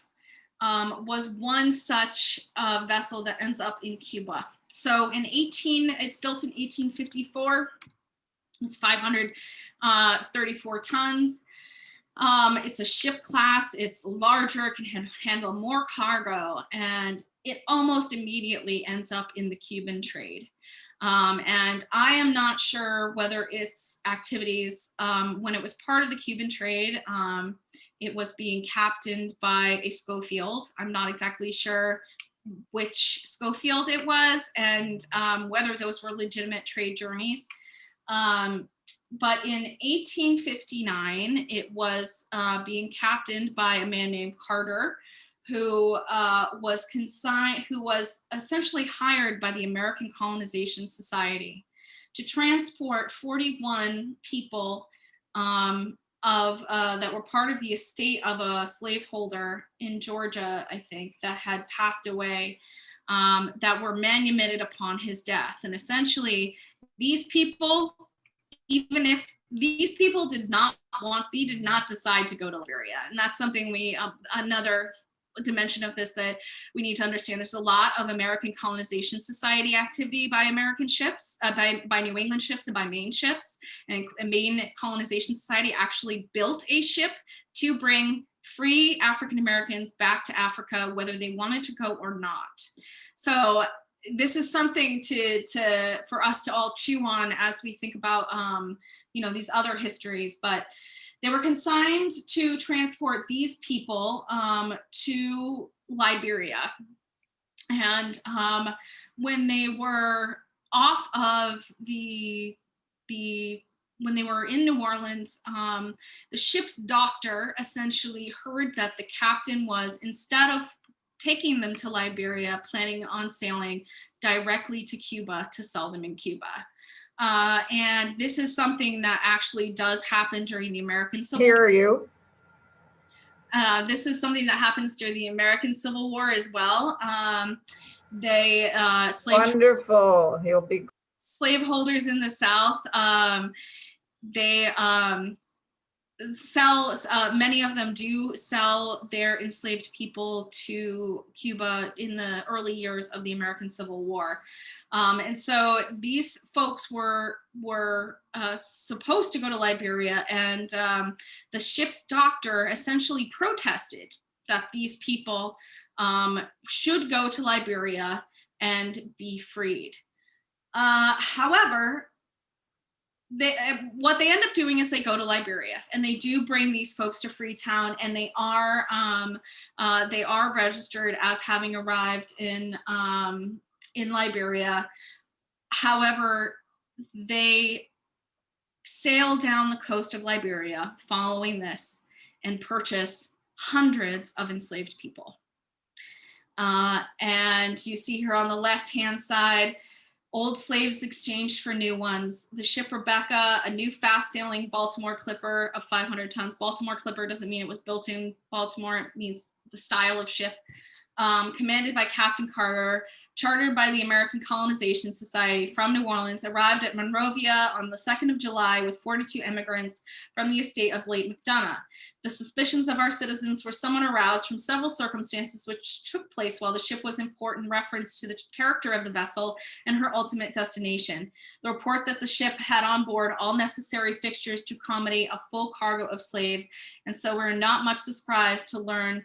was one such vessel that ends up in Cuba. So it's built in 1854. It's 534 tons. It's a ship class. It's larger, it can handle more cargo, and it almost immediately ends up in the Cuban trade. And I am not sure whether its activities, when it was part of the Cuban trade, it was being captained by a Schofield. I'm not exactly sure which Schofield it was and whether those were legitimate trade journeys. But in 1859, it was being captained by a man named Carter, who was essentially hired by the American Colonization Society to transport 41 people that were part of the estate of a slaveholder in Georgia, I think, that had passed away, that were manumitted upon his death. And essentially, these people, even if these people did not decide to go to Liberia. And that's something another dimension of this that we need to understand. There's a lot of American Colonization Society activity by American ships, by New England ships and by Maine ships. And Maine Colonization Society actually built a ship to bring free African Americans back to Africa, whether they wanted to go or not. So this is something for us to all chew on as we think about these other histories. But they were consigned to transport these people to Liberia. And when they were off of when they were in New Orleans, the ship's doctor essentially heard that the captain was, instead of taking them to Liberia, planning on sailing directly to Cuba to sell them in Cuba. And this is something that actually does happen during the American Civil War. Hear you. This is something that happens during the American Civil War as well. Wonderful. He'll be slaveholders in the South. They sell, many of them do sell their enslaved people to Cuba in the early years of the American Civil War. And so these folks were supposed to go to Liberia, and the ship's doctor essentially protested that these people should go to Liberia and be freed. However, what they end up doing is they go to Liberia, and they do bring these folks to Freetown, and they are registered as having arrived in Liberia. However, they sail down the coast of Liberia following this and purchase hundreds of enslaved people. And you see here on the left-hand side, old slaves exchanged for new ones. The ship Rebecca, a new fast-sailing Baltimore clipper of 500 tons. Baltimore clipper doesn't mean it was built in Baltimore. It means the style of ship. Commanded by Captain Carter, chartered by the American Colonization Society from New Orleans, arrived at Monrovia on the 2nd of July with 42 immigrants from the estate of late McDonough. The suspicions of our citizens were somewhat aroused from several circumstances which took place while the ship was in port in reference to the character of the vessel and her ultimate destination. The report that the ship had on board all necessary fixtures to accommodate a full cargo of slaves, and so we're not much surprised to learn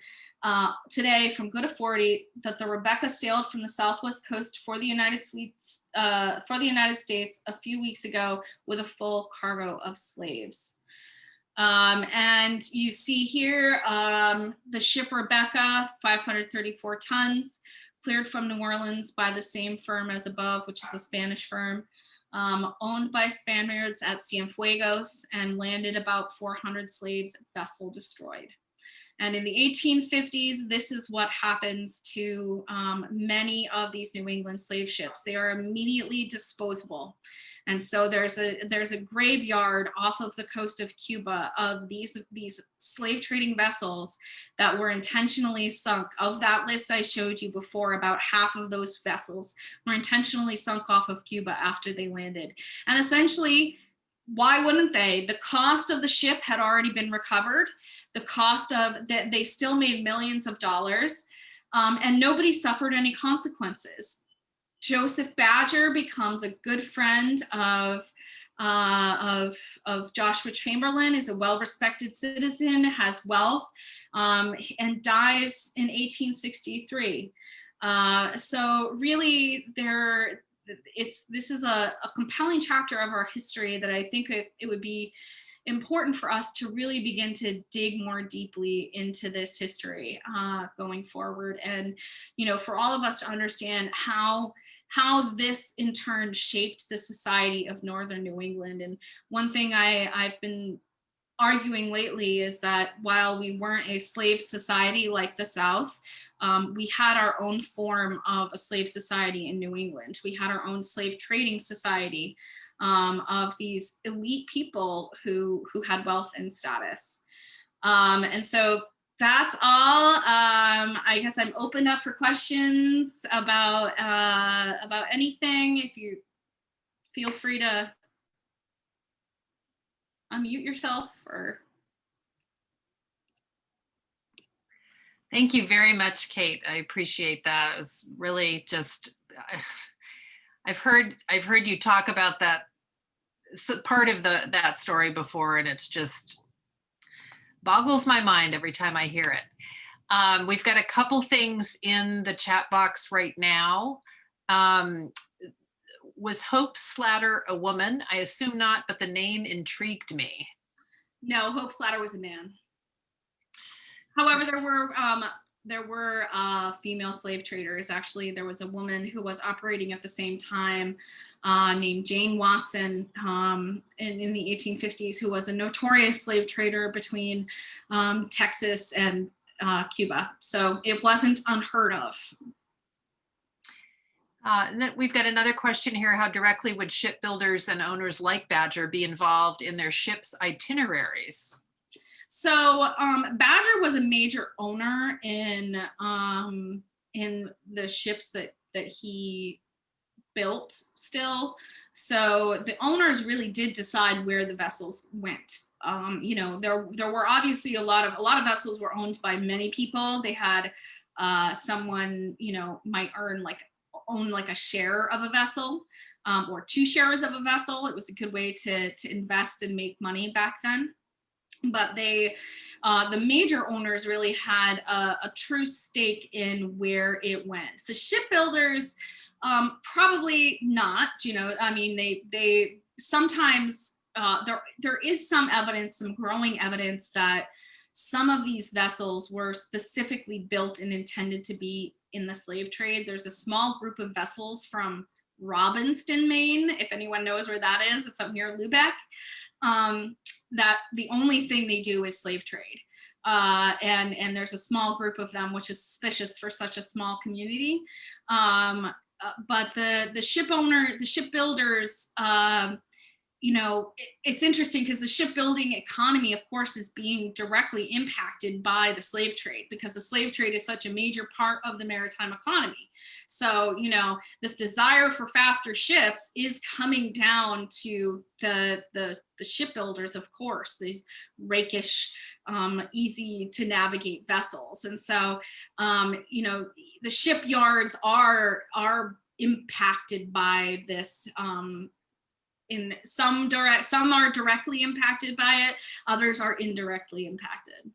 today from good authority that the Rebecca sailed from the southwest coast for the United States a few weeks ago with a full cargo of slaves. And you see here the ship Rebecca, 534 tons, cleared from New Orleans by the same firm as above, which is a Spanish firm, owned by Spaniards at Cienfuegos, and landed about 400 slaves, vessel destroyed. And in the 1850s, this is what happens to many of these New England slave ships. They are immediately disposable. And so there's a graveyard off of the coast of Cuba of these slave trading vessels that were intentionally sunk. Of that list I showed you before, about half of those vessels were intentionally sunk off of Cuba after they landed. And essentially, why wouldn't they? The cost of the ship had already been recovered. The cost of that, they still made millions of dollars, and nobody suffered any consequences. Joseph Badger becomes a good friend of Joshua Chamberlain, is a well-respected citizen, has wealth, and dies in 1863. So really, this is a compelling chapter of our history that I think it would be important for us to really begin to dig more deeply into this history going forward, and for all of us to understand how this in turn shaped the society of Northern New England. And one thing I've been arguing lately is that while we weren't a slave society like the South, we had our own form of a slave society in New England. We had our own slave trading society of these elite people who had wealth and status. And so that's all. I guess I'm open up for questions about anything. If you feel free to unmute yourself or. Thank you very much, Kate. I appreciate that. It was really just, I've heard you talk about that part of that story before, and it's just boggles my mind every time I hear it. We've got a couple things in the chat box right now. Was Hope Slatter a woman? I assume not, but the name intrigued me. No, Hope Slatter was a man. However, there were female slave traders. Actually, there was a woman who was operating at the same time named Jane Watson in the 1850s, who was a notorious slave trader between Texas and Cuba. So it wasn't unheard of. And then we've got another question here. How directly would shipbuilders and owners like Badger be involved in their ships' itineraries? So Badger was a major owner in the ships that he built still. So the owners really did decide where the vessels went. There were obviously a lot of vessels were owned by many people. They had someone might own like a share of a vessel or 2 shares of a vessel. It was a good way to invest and make money back then. But the major owners really had a true stake in where it went. The shipbuilders, probably not. I mean, they sometimes there is some evidence, some growing evidence that some of these vessels were specifically built and intended to be in the slave trade. There's a small group of vessels from Robbinston, Maine, if anyone knows where that is. It's up near Lubec. That the only thing they do is slave trade. And there's a small group of them, which is suspicious for such a small community. But the shipbuilders, it's interesting because the shipbuilding economy, of course, is being directly impacted by the slave trade, because the slave trade is such a major part of the maritime economy. So, this desire for faster ships is coming down to the shipbuilders, of course, these rakish, easy to navigate vessels. And so, the shipyards are impacted by this. In some are directly impacted by it, others are indirectly impacted.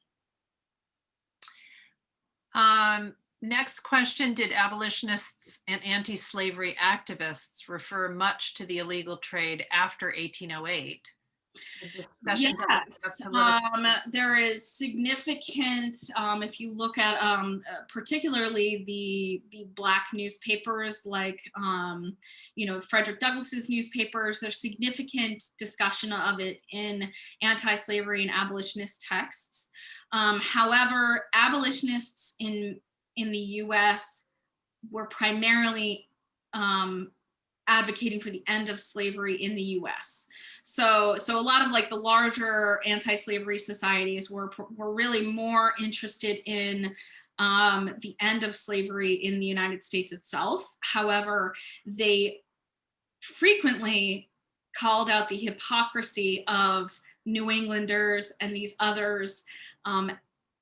Next question, did abolitionists and anti-slavery activists refer much to the illegal trade after 1808? The discussions that we Yes, have to there is significant, if you look at particularly the Black newspapers like, Frederick Douglass's newspapers, there's significant discussion of it in anti-slavery and abolitionist texts. However, abolitionists in the US were primarily advocating for the end of slavery in the US. So a lot of like the larger anti-slavery societies were really more interested in the end of slavery in the United States itself. However, they frequently called out the hypocrisy of New Englanders and these others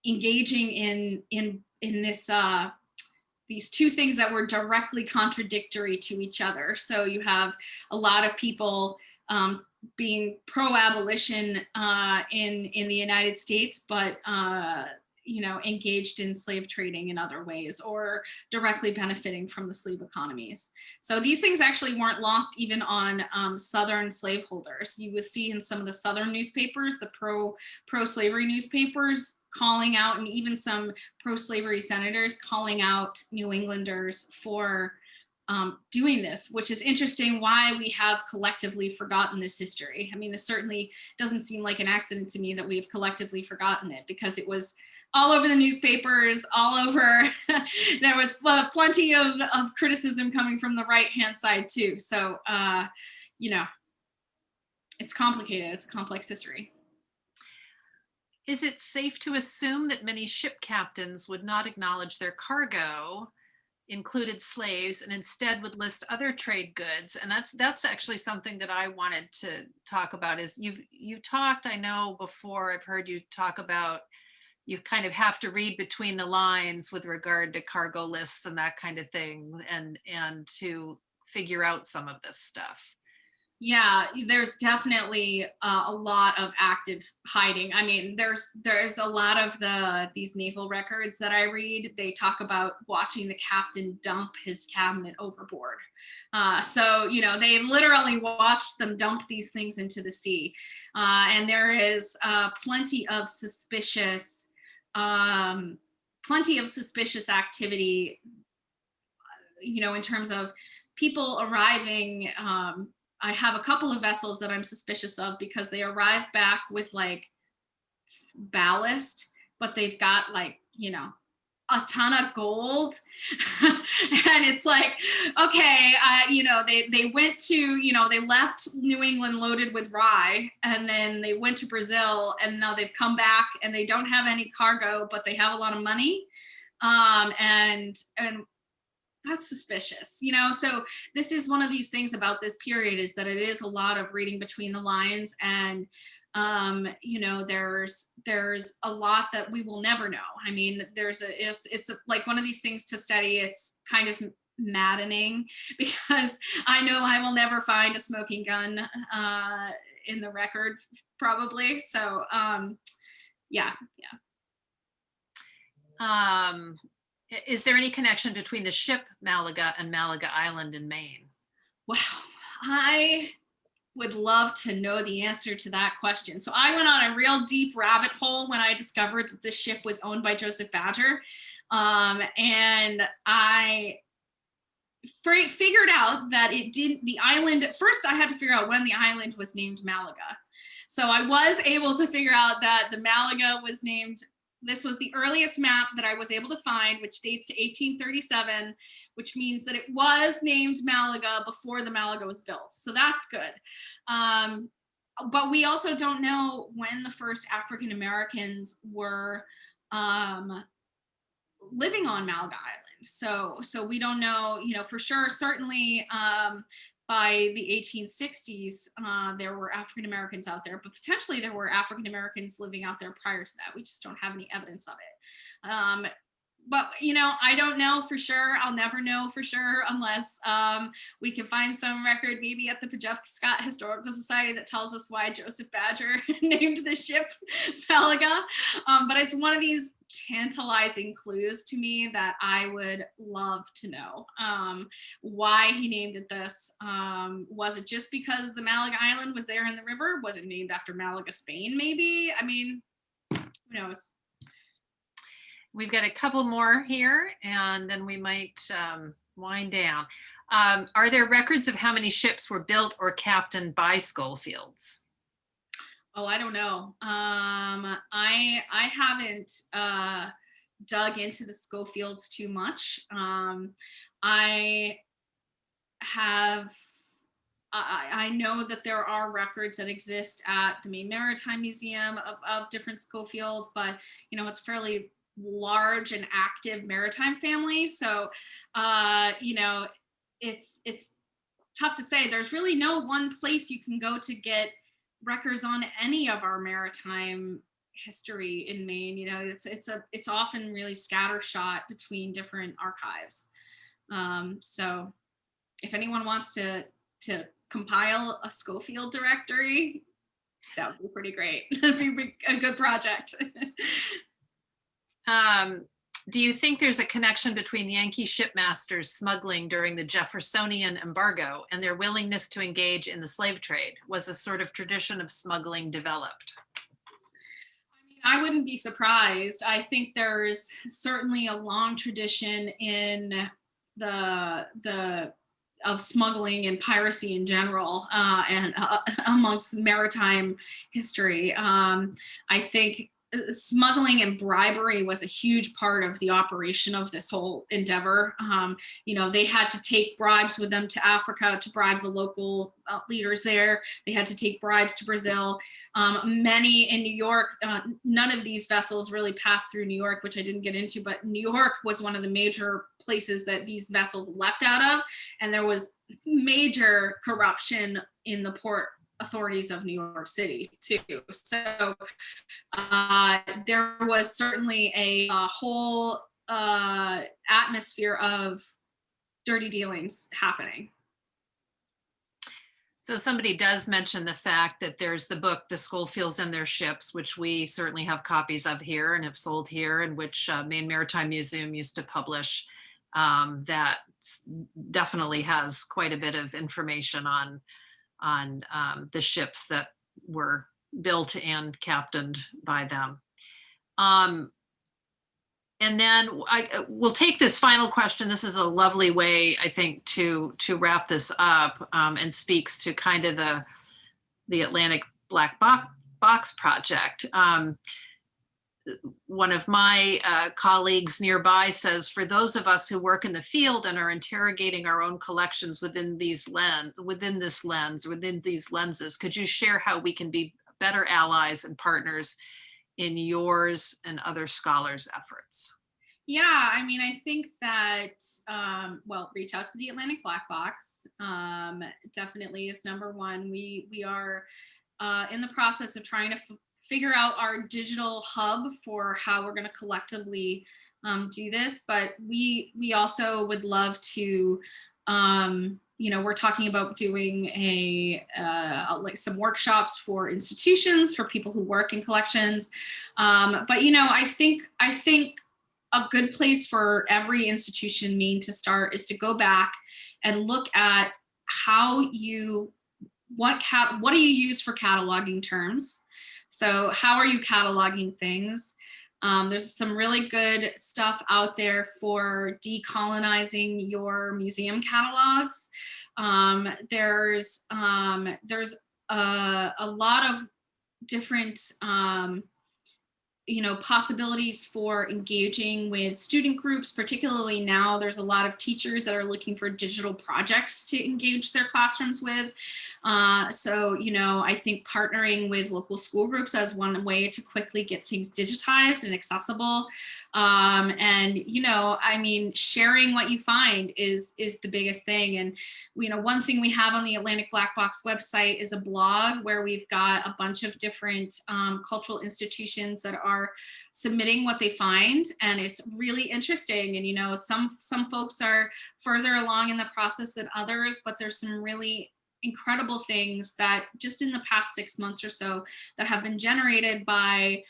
engaging in this these two things that were directly contradictory to each other. So you have a lot of people being pro-abolition in the United States, but engaged in slave trading in other ways or directly benefiting from the slave economies. So these things actually weren't lost even on Southern slaveholders. You would see in some of the Southern newspapers, the pro-slavery newspapers calling out, and even some pro-slavery senators calling out New Englanders for doing this, which is interesting why we have collectively forgotten this history. I mean, this certainly doesn't seem like an accident to me that we have collectively forgotten it, because it was all over the newspapers, all over. There was plenty of criticism coming from the right-hand side too. So, it's complicated. It's a complex history. Is it safe to assume that many ship captains would not acknowledge their cargo included slaves and instead would list other trade goods? And that's actually something that I wanted to talk about. Is you talked, I know before I've heard you talk about, you kind of have to read between the lines with regard to cargo lists and that kind of thing, and to figure out some of this stuff. Yeah, there's definitely a lot of active hiding. I mean, there's a lot of these naval records that I read. They talk about watching the captain dump his cabinet overboard. So they literally watched them dump these things into the sea, and there is plenty of suspicious activity. In terms of people arriving. I have a couple of vessels that I'm suspicious of because they arrive back with like ballast, but they've got like, a ton of gold. And it's like, okay, they went to, they left New England loaded with rye, and then they went to Brazil, and now they've come back and they don't have any cargo, but they have a lot of money. And that's suspicious, so this is one of these things about this period, is that it is a lot of reading between the lines, and there's a lot that we will never know. I mean, it's like one of these things to study. It's kind of maddening because I know I will never find a smoking gun in the record, probably. So yeah. Is there any connection between the ship Malaga and Malaga Island in Maine? Well, I would love to know the answer to that question. So I went on a real deep rabbit hole when I discovered that this ship was owned by Joseph Badger. And I figured out that the island, first I had to figure out when the island was named Malaga. So I was able to figure out that the Malaga was named. This was the earliest map that I was able to find, which dates to 1837, which means that it was named Malaga before the Malaga was built. So that's good. But we also don't know when the first African Americans were living on Malaga Island. So we don't know, for sure. Certainly by the 1860s, there were African Americans out there, but potentially there were African Americans living out there prior to that. We just don't have any evidence of it. but you know, I don't know for sure. I'll never know for sure unless we can find some record, maybe at the Pejepscot Historical Society, that tells us why Joseph Badger named the ship Malaga. But it's one of these tantalizing clues to me that I would love to know why he named it this. Was it just because the Malaga Island was there in the river? Was it named after Malaga, Spain, maybe? I mean, who knows? We've got a couple more here, and then we might wind down. Are there records of how many ships were built or captained by Schofields? Oh, I don't know. I haven't dug into the Schofields too much. I have. I know that there are records that exist at the Maine Maritime Museum of different Schofields, but you know, it's fairly large and active maritime family. So, you know, it's tough to say. There's really no one place you can go to get records on any of our maritime history in Maine. You know, it's often really scattershot between different archives. So, if anyone wants to compile a Schofield directory, that would be pretty great. That'd be a good project. Do you think there's a connection between Yankee shipmasters smuggling during the Jeffersonian embargo and their willingness to engage in the slave trade? Was a sort of tradition of smuggling developed? I mean, I wouldn't be surprised. I think there's certainly a long tradition in the of smuggling and piracy in general, and amongst maritime history. I think smuggling and bribery was a huge part of the operation of this whole endeavor. You know, they had to take bribes with them to Africa to bribe the local leaders there. They had to take bribes to Brazil. Many in New York, none of these vessels really passed through New York, which I didn't get into, but New York was one of the major places that these vessels left out of. And there was major corruption in the port authorities of New York City too. So there was certainly a whole atmosphere of dirty dealings happening. So somebody does mention the fact that there's the book, The Schofields and Their Ships, which we certainly have copies of here and have sold here, and which Maine Maritime Museum used to publish. That definitely has quite a bit of information on the ships that were built and captained by them. And then we'll take this final question. This is a lovely way, I think, to wrap this up, and speaks to kind of the Atlantic Black Box Project. One of my colleagues nearby says, for those of us who work in the field and are interrogating our own collections within these lenses, could you share how we can be better allies and partners in yours and other scholars' efforts? Yeah, I mean, I think that, well, reach out to the Atlantic Black Box. Definitely is number one. We are in the process of trying to figure out our digital hub for how we're going to collectively do this. But we also would love to, you know, we're talking about doing like some workshops for institutions, for people who work in collections. But, you know, I think a good place for every institution in Maine to start is to go back and look at what do you use for cataloging terms? So how are you cataloging things? There's some really good stuff out there for decolonizing your museum catalogs. There's a lot of different you know, possibilities for engaging with student groups. Particularly now, there's a lot of teachers that are looking for digital projects to engage their classrooms with. So, you know, I think partnering with local school groups as one way to quickly get things digitized and accessible. And, you know, I mean, sharing what you find is the biggest thing. And, you know, one thing we have on the Atlantic Black Box website is a blog where we've got a bunch of different cultural institutions that are submitting what they find, and it's really interesting. And, you know, some folks are further along in the process than others, but there's some really incredible things that just in the past 6 months or so that have been generated by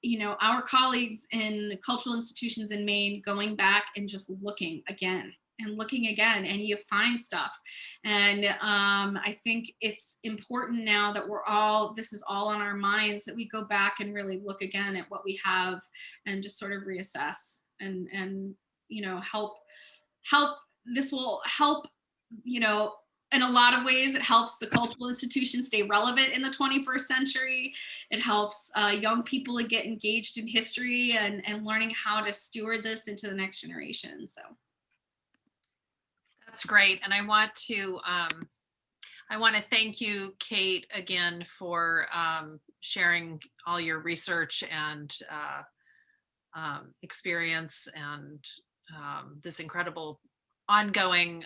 you know, our colleagues in cultural institutions in Maine going back and just looking again and looking again, and you find stuff. And I think it's important now that this is all on our minds, that we go back and really look again at what we have and just sort of reassess and you know, help. This will help, you know, in a lot of ways. It helps the cultural institution stay relevant in the 21st century. It helps young people get engaged in history and learning how to steward this into the next generation. So That's great. And I want to thank you, Kate, again for sharing all your research and experience and this incredible ongoing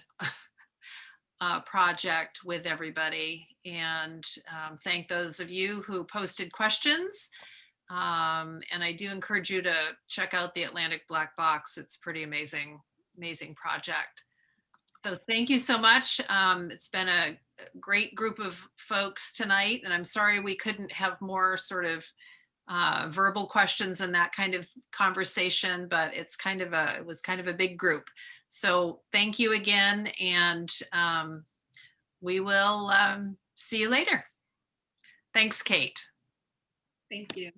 project with everybody. And thank those of you who posted questions. And I do encourage you to check out the Atlantic Black Box. It's pretty amazing project. So thank you so much. It's been a great group of folks tonight, and I'm sorry we couldn't have more sort of verbal questions and that kind of conversation, but it was kind of a big group. So thank you again, and we will see you later. Thanks, Kate. thank you.